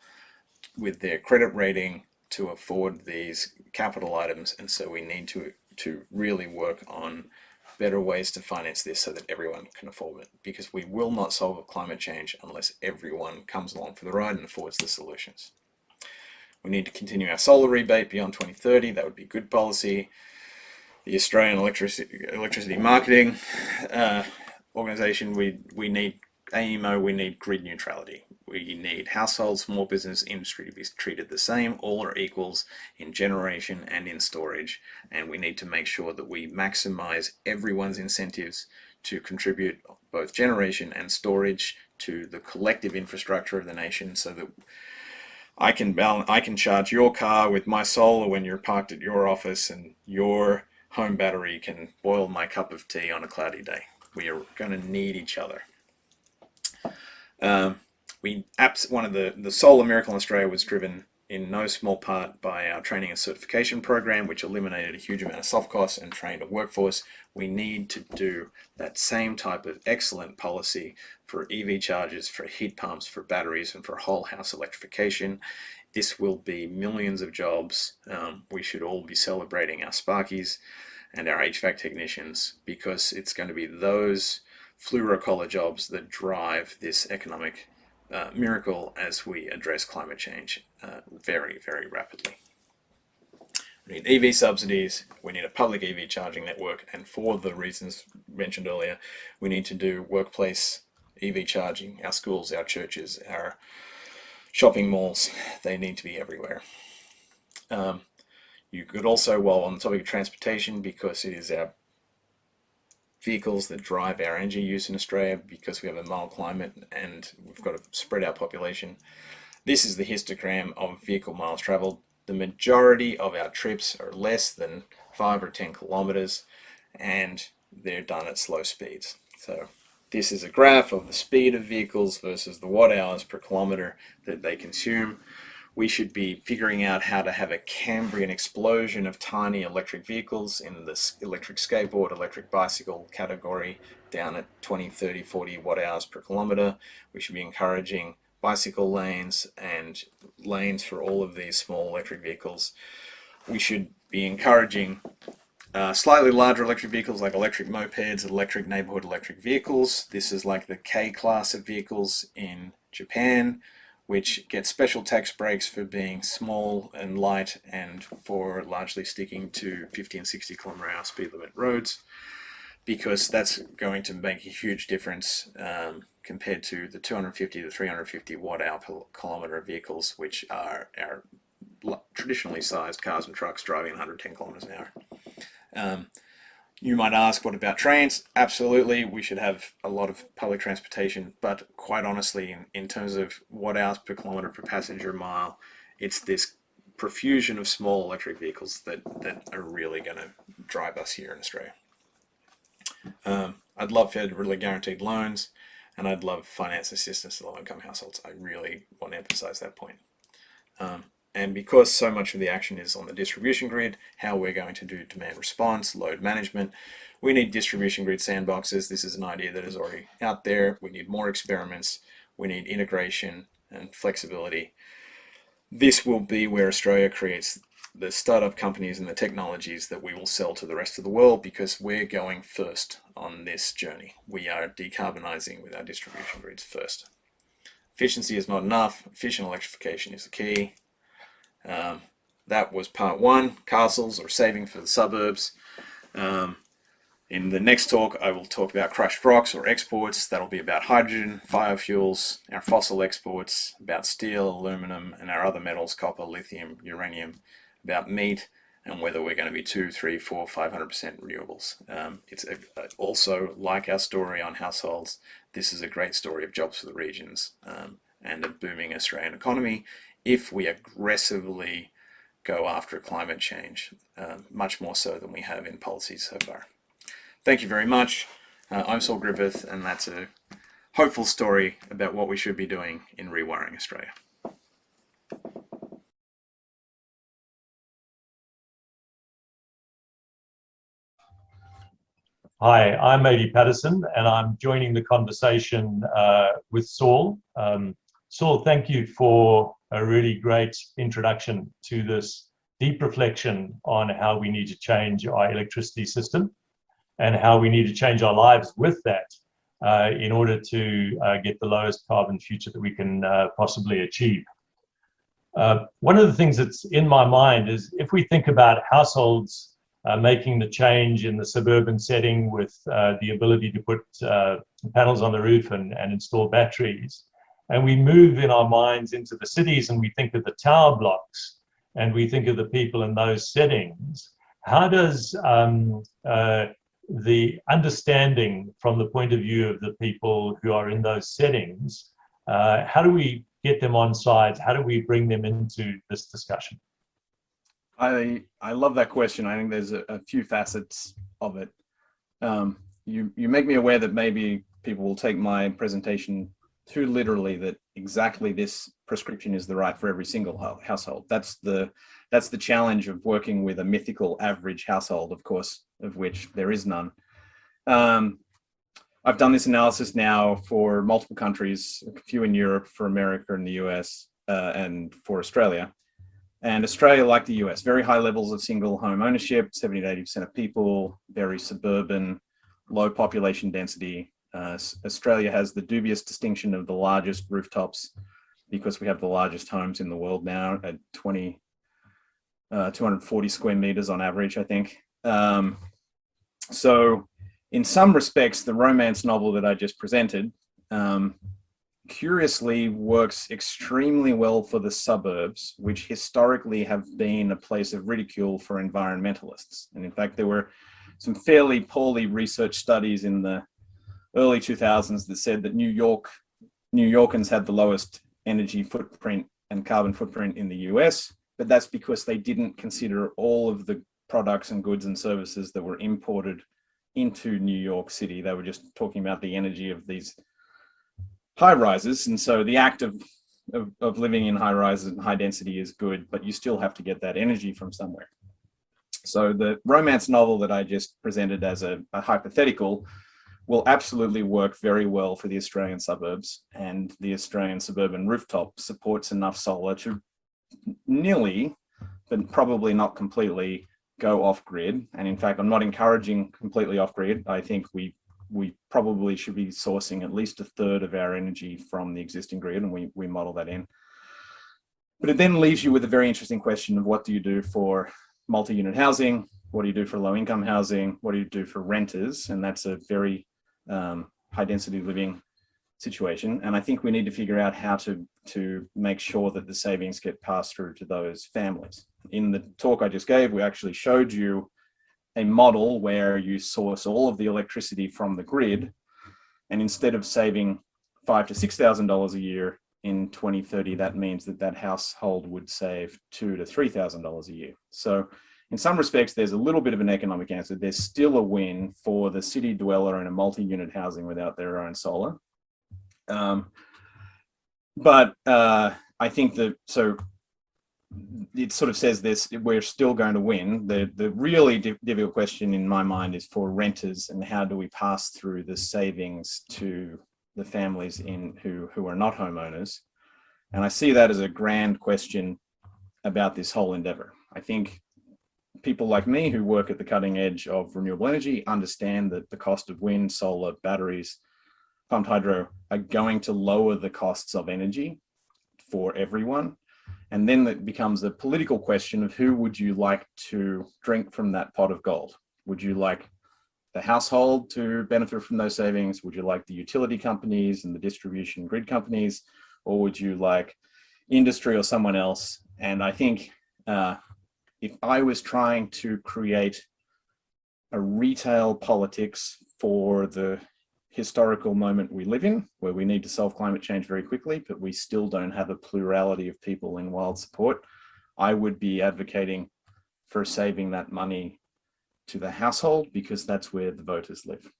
with their credit rating to afford these capital items, and so we need to really work on better ways to finance this so that everyone can afford it, because we will not solve climate change unless everyone comes along for the ride and affords the solutions. We need to continue our solar rebate beyond 2030. That would be good policy. The Australian Electricity Marketing Organisation, we need AEMO, we need grid neutrality. We need households, small business, industry to be treated the same. All are equals in generation and in storage, and we need to make sure that we maximize everyone's incentives to contribute both generation and storage to the collective infrastructure of the nation, so that I can charge your car with my solar when you're parked at your office, and your home battery can boil my cup of tea on a cloudy day. We are going to need each other. One of the solar miracle in Australia was driven in no small part by our training and certification program, which eliminated a huge amount of soft costs and trained a workforce. We need to do that same type of excellent policy for EV chargers, for heat pumps, for batteries, and for whole house electrification. This will be millions of jobs. We should all be celebrating our Sparkies and our HVAC technicians, because it's going to be those fluoro-collar jobs that drive this economic miracle as we address climate change very, very rapidly. We need EV subsidies, we need a public EV charging network, and for the reasons mentioned earlier, we need to do workplace EV charging. Our schools, our churches, our shopping malls, they need to be everywhere. You could also, while on the topic of transportation, because it is our vehicles that drive our energy use in Australia, because we have a mild climate and we've got a spread out population. This is the histogram of vehicle miles traveled. The majority of our trips are less than 5 or 10 kilometers, and they're done at slow speeds. So this is a graph of the speed of vehicles versus the watt hours per kilometer that they consume. We should be figuring out how to have a Cambrian explosion of tiny electric vehicles in the electric skateboard, electric bicycle category, down at 20, 30, 40 watt hours per kilometer. We should be encouraging bicycle lanes and lanes for all of these small electric vehicles. We should be encouraging slightly larger electric vehicles like electric mopeds, electric neighborhood electric vehicles. This is like the K class of vehicles in Japan, which gets special tax breaks for being small and light and for largely sticking to 50 and 60 km/h speed limit roads, because that's going to make a huge difference compared to the 250 to 350 watt hour per kilometer vehicles, which are our traditionally sized cars and trucks driving 110 km/h. You might ask, what about trains? Absolutely, we should have a lot of public transportation, but quite honestly, in terms of watt hours per kilometer per passenger mile, it's this profusion of small electric vehicles that are really going to drive us here in Australia. I'd love federally guaranteed loans, and I'd love finance assistance to low-income households. I really want to emphasize that point. And because so much of the action is on the distribution grid, how we're going to do demand response, load management, we need distribution grid sandboxes. This is an idea that is already out there. We need more experiments. We need integration and flexibility. This will be where Australia creates the startup companies and the technologies that we will sell to the rest of the world, because we're going first on this journey. We are decarbonising with our distribution grids first. Efficiency is not enough. Efficient electrification is the key. That was part one, castles or saving for the suburbs. In the next talk, I will talk about crushed rocks or exports. That'll be about hydrogen, biofuels, our fossil exports, about steel, aluminum, and our other metals, copper, lithium, uranium, about meat, and whether we're going to be 2, 3, 4, 500% renewables. It's also, like our story on households, this is a great story of jobs for the regions and a booming Australian economy if we aggressively go after climate change, much more so than we have in policies so far. Thank you very much. I'm Saul Griffith, and that's a hopeful story about what we should be doing in rewiring Australia. Hi, I'm Paterson, and I'm joining the conversation with Saul. Saul, thank you for a really great introduction to this deep reflection on how we need to change our electricity system and how we need to change our lives with that in order to get the lowest carbon future that we can possibly achieve. One of the things that's in my mind is if we think about households making the change in the suburban setting with the ability to put panels on the roof and install batteries, and we move in our minds into the cities and we think of the tower blocks and we think of the people in those settings, how does the understanding from the point of view of the people who are in those settings, how do we get them on side? How do we bring them into this discussion? I love that question. I think there's a few facets of it. You make me aware that maybe people will take my presentation too literally, that exactly this prescription is the right for every single household. That's the challenge of working with a mythical average household, of course, of which there is none. I've done this analysis now for multiple countries, a few in Europe, for America and the US, and for Australia. And Australia, like the US, very high levels of single home ownership, 70 to 80% of people, very suburban, low population density. Australia has the dubious distinction of the largest rooftops because we have the largest homes in the world now at 240 square meters on average, I think. So in some respects, the romance novel that I just presented curiously works extremely well for the suburbs, which historically have been a place of ridicule for environmentalists. And in fact, there were some fairly poorly researched studies in the early 2000s that said that New Yorkers had the lowest energy footprint and carbon footprint in the US, but that's because they didn't consider all of the products and goods and services that were imported into New York City. They were just talking about the energy of these high rises. And so the act of living in high rises and high density is good, but you still have to get that energy from somewhere. So the romance novel that I just presented as a hypothetical will absolutely work very well for the Australian suburbs, and the Australian suburban rooftop supports enough solar to nearly, but probably not completely, go off grid. And in fact, I'm not encouraging completely off grid. I think we probably should be sourcing at least a third of our energy from the existing grid, and we model that in. But it then leaves you with a very interesting question of what do you do for multi-unit housing? What do you do for low-income housing? What do you do for renters? And that's a very high-density living situation. And I think we need to figure out how to make sure that the savings get passed through to those families. In the talk I just gave, we actually showed you a model where you source all of the electricity from the grid, and instead of saving $5,000 to $6,000 a year in 2030, that means that household would save $2,000 to $3,000 a year. So in some respects, there's a little bit of an economic answer. There's still a win for the city dweller in a multi-unit housing without their own solar. But I think that, so it sort of says this, we're still going to win. The really difficult question in my mind is for renters, and how do we pass through the savings to the families who are not homeowners? And I see that as a grand question about this whole endeavor. I think people like me who work at the cutting edge of renewable energy understand that the cost of wind, solar, batteries, pumped hydro are going to lower the costs of energy for everyone. And then it becomes a political question of who would you like to drink from that pot of gold? Would you like the household to benefit from those savings? Would you like the utility companies and the distribution grid companies? Or would you like industry or someone else? And I think if I was trying to create a retail politics for the historical moment we live in, where we need to solve climate change very quickly, but we still don't have a plurality of people in wild support, I would be advocating for saving that money to the household, because that's where the voters live.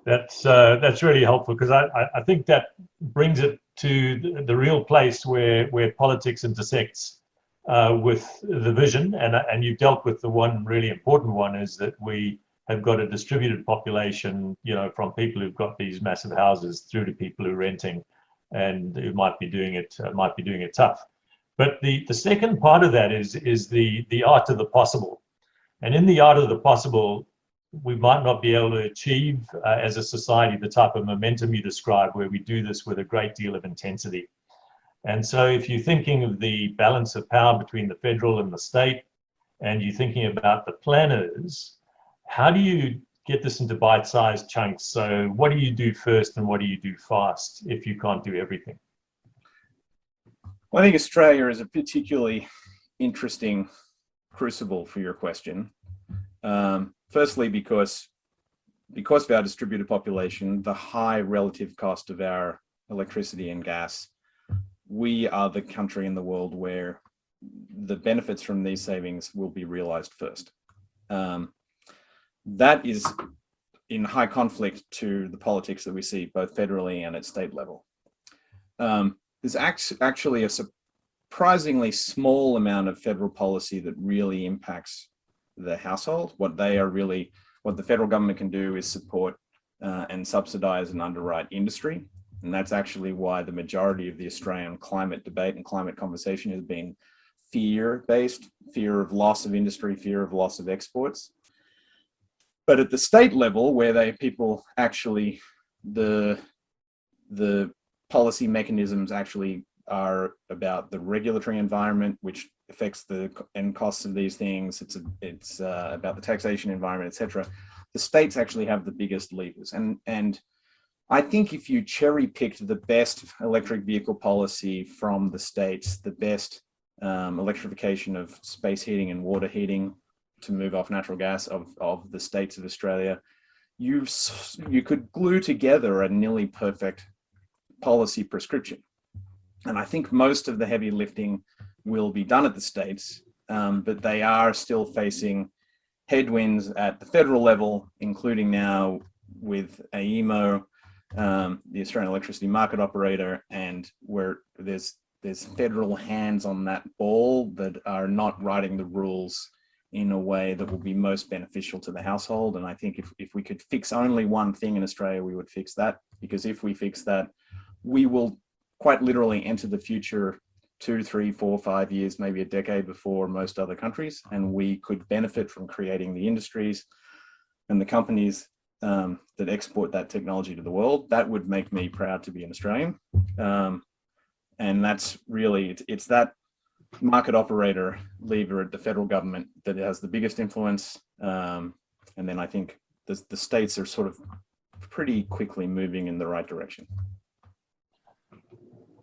That's really helpful, because I think that brings it to the real place where politics intersects with the vision, and you've dealt with the one really important one, is that we have got a distributed population, you know, from people who've got these massive houses through to people who are renting and who might be doing it tough. But the second part of that is the art of the possible. And in the art of the possible, we might not be able to achieve as a society the type of momentum you describe, where we do this with a great deal of intensity. And so if you're thinking of the balance of power between the federal and the state, and you're thinking about the planners, how do you get this into bite-sized chunks? So what do you do first and what do you do fast if you can't do everything? Well, I think Australia is a particularly interesting crucible for your question. Firstly, because of our distributed population, the high relative cost of our electricity and gas, we are the country in the world where the benefits from these savings will be realized first. That is in high conflict to the politics that we see both federally and at state level. There's actually a surprisingly small amount of federal policy that really impacts the household. What the federal government can do is support and subsidize and underwrite industry. And that's actually why the majority of the Australian climate debate and climate conversation has been fear-based, fear of loss of industry, fear of loss of exports. But at the state level, where the policy mechanisms actually are about the regulatory environment, which affects the end costs of these things. It's about the taxation environment, etc. The states actually have the biggest levers. And I think if you cherry picked the best electric vehicle policy from the states, the best electrification of space heating and water heating to move off natural gas of the states of Australia, you could glue together a nearly perfect policy prescription. And I think most of the heavy lifting will be done at the states, but they are still facing headwinds at the federal level, including now with AEMO, the Australian Electricity Market Operator, and where there's federal hands on that ball that are not writing the rules in a way that will be most beneficial to the household. And I think if we could fix only one thing in Australia, we would fix that, because if we fix that, we will quite literally enter the future 2, 3, 4, 5 years, maybe a decade before most other countries, and we could benefit from creating the industries and the companies that export that technology to the world. That would make me proud to be an Australian. And that's really, it's that market operator lever at the federal government that has the biggest influence. And then I think the states are sort of pretty quickly moving in the right direction.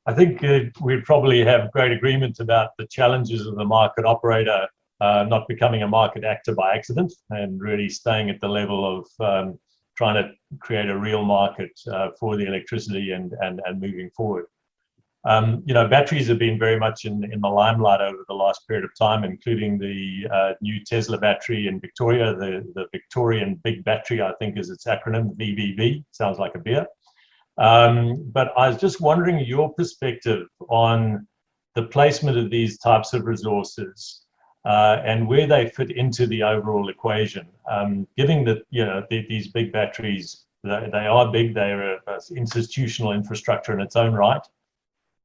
I think we'd probably have great agreement about the challenges of the market operator not becoming a market actor by accident, and really staying at the level of trying to create a real market for the electricity and moving forward. You know, batteries have been very much in the limelight over the last period of time, including the new Tesla battery in Victoria, the Victorian Big Battery, I think is its acronym, VVV, sounds like a beer. But I was just wondering your perspective on the placement of these types of resources and where they fit into the overall equation. Given that, you know, these big batteries, they are big, they're an institutional infrastructure in its own right.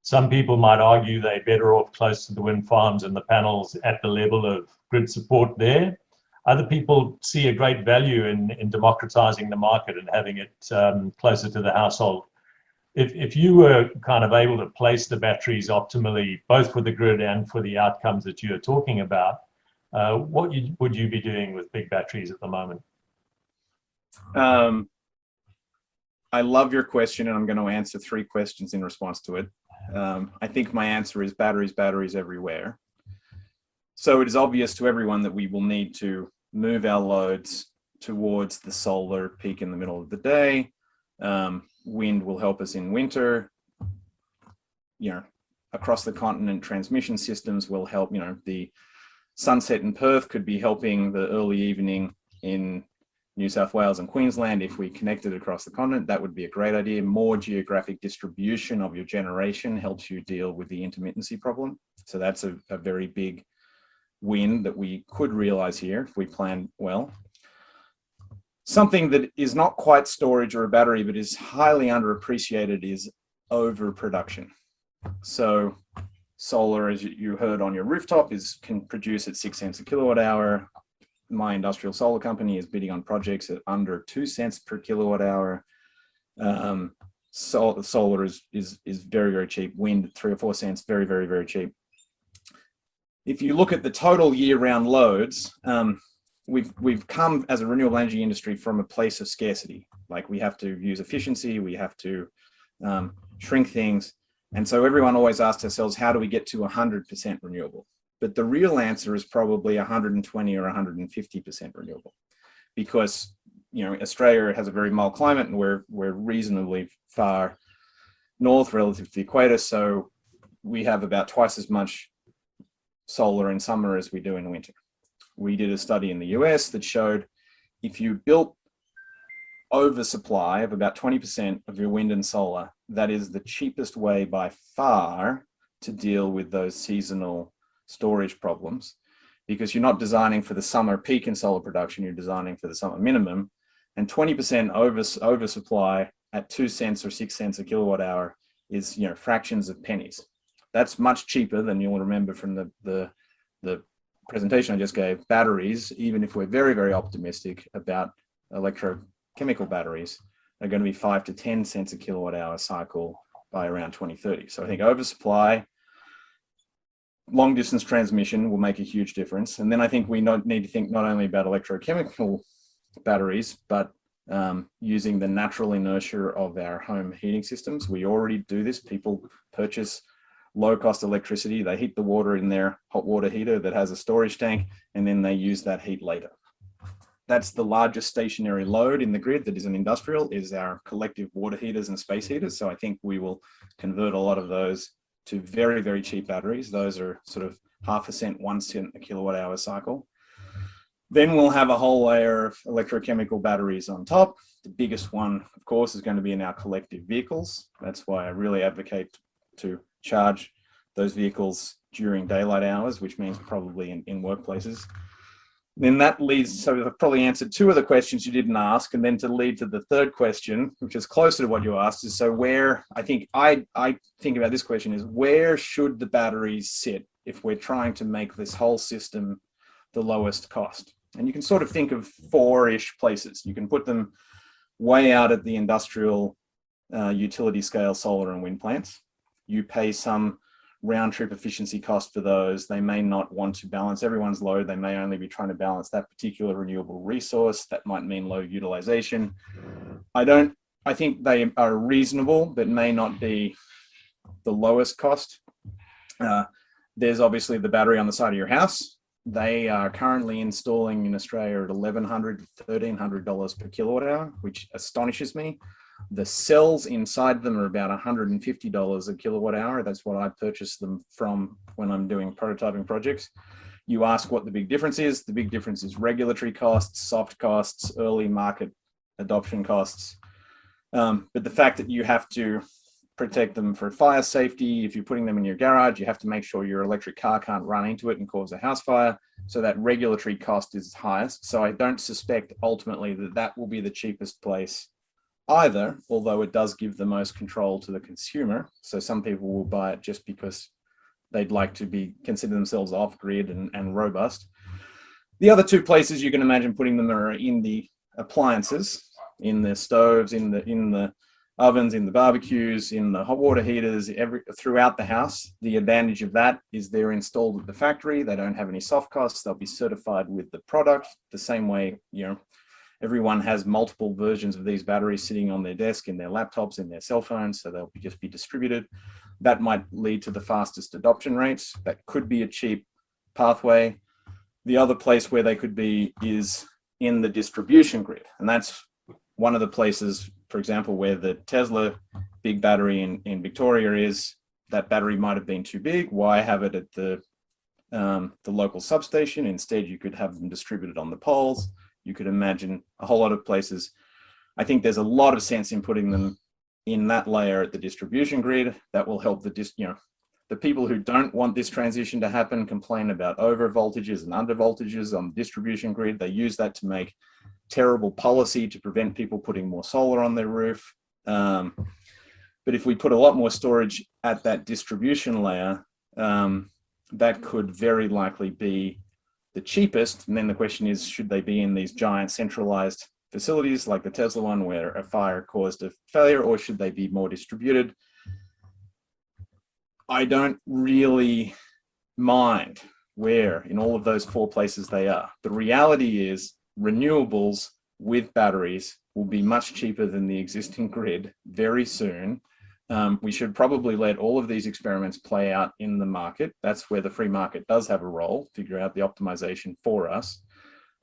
Some people might argue they're better off close to the wind farms and the panels at the level of grid support there. Other people see a great value in democratizing the market and having it closer to the household. If you were kind of able to place the batteries optimally, both for the grid and for the outcomes that you're talking about, what would you be doing with big batteries at the moment? I love your question, and I'm going to answer 3 questions in response to it. I think my answer is batteries, batteries everywhere. So it is obvious to everyone that we will need to move our loads towards the solar peak in the middle of the day. Wind will help us in winter. You know, across the continent, transmission systems will help. You know, the sunset in Perth could be helping the early evening in New South Wales and Queensland. If we connected across the continent, that would be a great idea. More geographic distribution of your generation helps you deal with the intermittency problem. So that's a very big win that we could realize here if we plan well. Something that is not quite storage or a battery, but is highly underappreciated is overproduction. So solar, as you heard on your rooftop, can produce at 6 cents a kilowatt hour. My industrial solar company is bidding on projects at under 2 cents per kilowatt hour. Solar is very, very cheap. Wind, 3 or 4 cents, very, very, very cheap. If you look at the total year-round loads, we've come as a renewable energy industry from a place of scarcity. Like, we have to use efficiency, we have to shrink things. And so everyone always asks ourselves, how do we get to 100% renewable? But the real answer is probably 120 or 150% renewable, because, you know, Australia has a very mild climate, and we're reasonably far north relative to the equator. So we have about twice as much solar in summer as we do in winter. We did a study in the US that showed if you built oversupply of about 20% of your wind and solar, that is the cheapest way by far to deal with those seasonal storage problems, because you're not designing for the summer peak in solar production, you're designing for the summer minimum. And 20% oversupply at 2 cents or 6 cents a kilowatt hour is, you know, fractions of pennies. That's much cheaper than you'll remember from the presentation I just gave. Batteries, even if we're very, very optimistic about electrochemical batteries, are going to be 5 to 10 cents a kilowatt hour cycle by around 2030. So I think oversupply, long distance transmission will make a huge difference. And then I think we need to think not only about electrochemical batteries, but using the natural inertia of our home heating systems. We already do this. People purchase low-cost electricity. They heat the water in their hot water heater that has a storage tank, and then they use that heat later. That's the largest stationary load in the grid that is an industrial, is our collective water heaters and space heaters. So I think we will convert a lot of those to very, very cheap batteries. Those are sort of 0.5 cent, 1 cent a kilowatt hour cycle. Then we'll have a whole layer of electrochemical batteries on top. The biggest one, of course, is going to be in our collective vehicles. That's why I really advocate to charge those vehicles during daylight hours, which means probably in workplaces. Then that leads, so I've probably answered 2 of the questions you didn't ask, and then to lead to the 3rd question, which is closer to what you asked, is so where, I think about this question is, where should the batteries sit if we're trying to make this whole system the lowest cost? And you can sort of think of 4-ish places. You can put them way out at the industrial utility scale solar and wind plants. You pay some round trip efficiency cost for those. They may not want to balance everyone's load. They may only be trying to balance that particular renewable resource. That might mean low utilization. I think they are reasonable, but may not be the lowest cost. There's obviously the battery on the side of your house. They are currently installing in Australia at $1,100 to $1,300 per kilowatt hour, which astonishes me. The cells inside them are about $150 a kilowatt hour. That's what I purchase them from when I'm doing prototyping projects. You ask what the big difference is. The big difference is regulatory costs, soft costs, early market adoption costs. But the fact that you have to protect them for fire safety. If you're putting them in your garage, you have to make sure your electric car can't run into it and cause a house fire. So that regulatory cost is highest. So I don't suspect ultimately that that will be the cheapest place either, although it does give the most control to the consumer. So some people will buy it just because they'd like to consider themselves off grid and robust. The other two places you can imagine putting them are in the appliances, in the stoves, in the ovens, in the barbecues, in the hot water heaters, throughout the house. The advantage of that is they're installed at the factory. They don't have any soft costs. They'll be certified with the product the same way, you know, everyone has multiple versions of these batteries sitting on their desk, in their laptops, in their cell phones, so they'll just be distributed. That might lead to the fastest adoption rates. That could be a cheap pathway. The other place where they could be is in the distribution grid. And that's one of the places, for example, where the Tesla big battery in Victoria is. That battery might have been too big. Why have it at the local substation? Instead, you could have them distributed on the poles. You could imagine a whole lot of places. I think there's a lot of sense in putting them in that layer at the distribution grid. That will help the people who don't want this transition to happen complain about over voltages and under voltages on the distribution grid. They use that to make terrible policy to prevent people putting more solar on their roof. But if we put a lot more storage at that distribution layer, that could very likely be the cheapest. And then the question is, should they be in these giant centralized facilities like the Tesla one where a fire caused a failure, or should they be more distributed? I don't really mind where in all of those four places they are. The reality is renewables with batteries will be much cheaper than the existing grid very soon. We should probably let all of these experiments play out in the market. That's where the free market does have a role, figure out the optimization for us.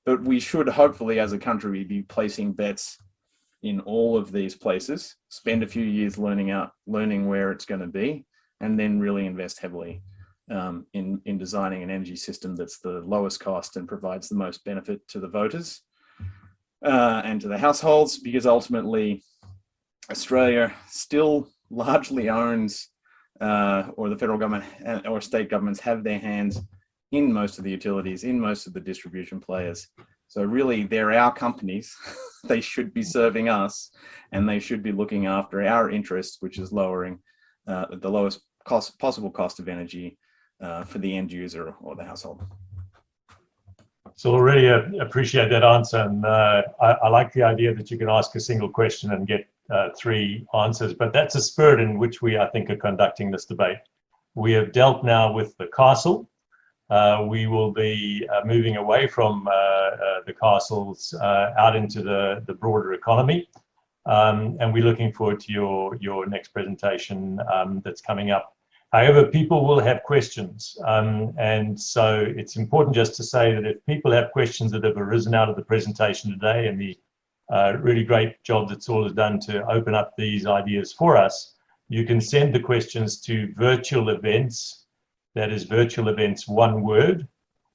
But we should hopefully, as a country, be placing bets in all of these places, spend a few years learning where it's going to be, and then really invest heavily in designing an energy system that's the lowest cost and provides the most benefit to the voters and to the households, because ultimately Australia still largely owns, or the federal government or state governments have their hands in most of the utilities, in most of the distribution players. So really, they're our companies. They should be serving us, and they should be looking after our interests, which is lowering the lowest possible cost of energy for the end user or the household. So I really appreciate that answer, and I like the idea that you can ask a single question and get 3 answers, but that's a spirit in which we, I think, are conducting this debate. We have dealt now with the castle. We will be moving away from the castles out into the broader economy, and we're looking forward to your next presentation that's coming up. However, people will have questions, and so it's important just to say that if people have questions that have arisen out of the presentation today and the really great job that Saul has done to open up these ideas for us, you can send the questions to virtual events, that is virtual events, one word,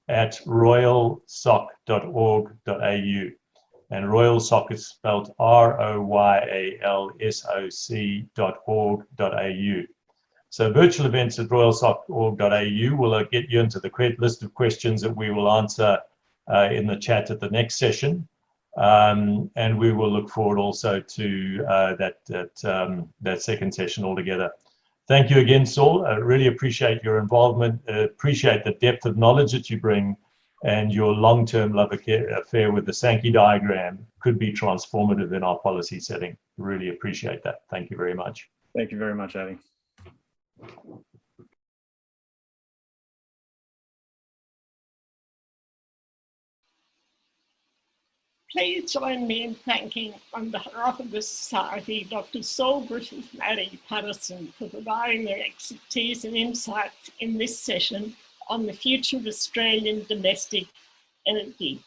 at royalsoc.org.au. And RoyalSoc is spelled ROYALSOC.org.au. So virtual events at royalsoc.org.au will get you into the list of questions that we will answer in the chat at the next session. And we will look forward also to that second session altogether. Thank you again, Saul. I really appreciate your involvement, appreciate the depth of knowledge that you bring, and your long-term love affair with the Sankey diagram could be transformative in our policy setting. Really appreciate that. Thank you very much. Thank you very much, Avi. Please join me in thanking, on behalf of the Society, Dr. Saul Griffith and Paterson for providing their expertise and insights in this session on the future of Australian domestic energy.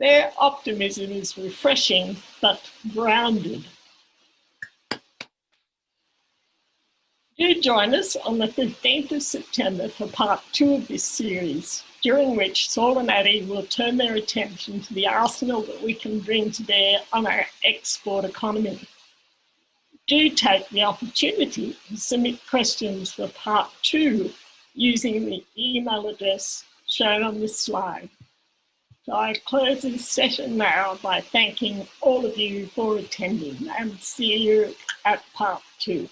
Their optimism is refreshing but grounded. Do join us on the 15th of September for part 2 of this series, during which Saul and Addie will turn their attention to the arsenal that we can bring to bear on our export economy. do take the opportunity to submit questions for part 2 using the email address shown on this slide. So I close this session now by thanking all of you for attending, and see you at part 2.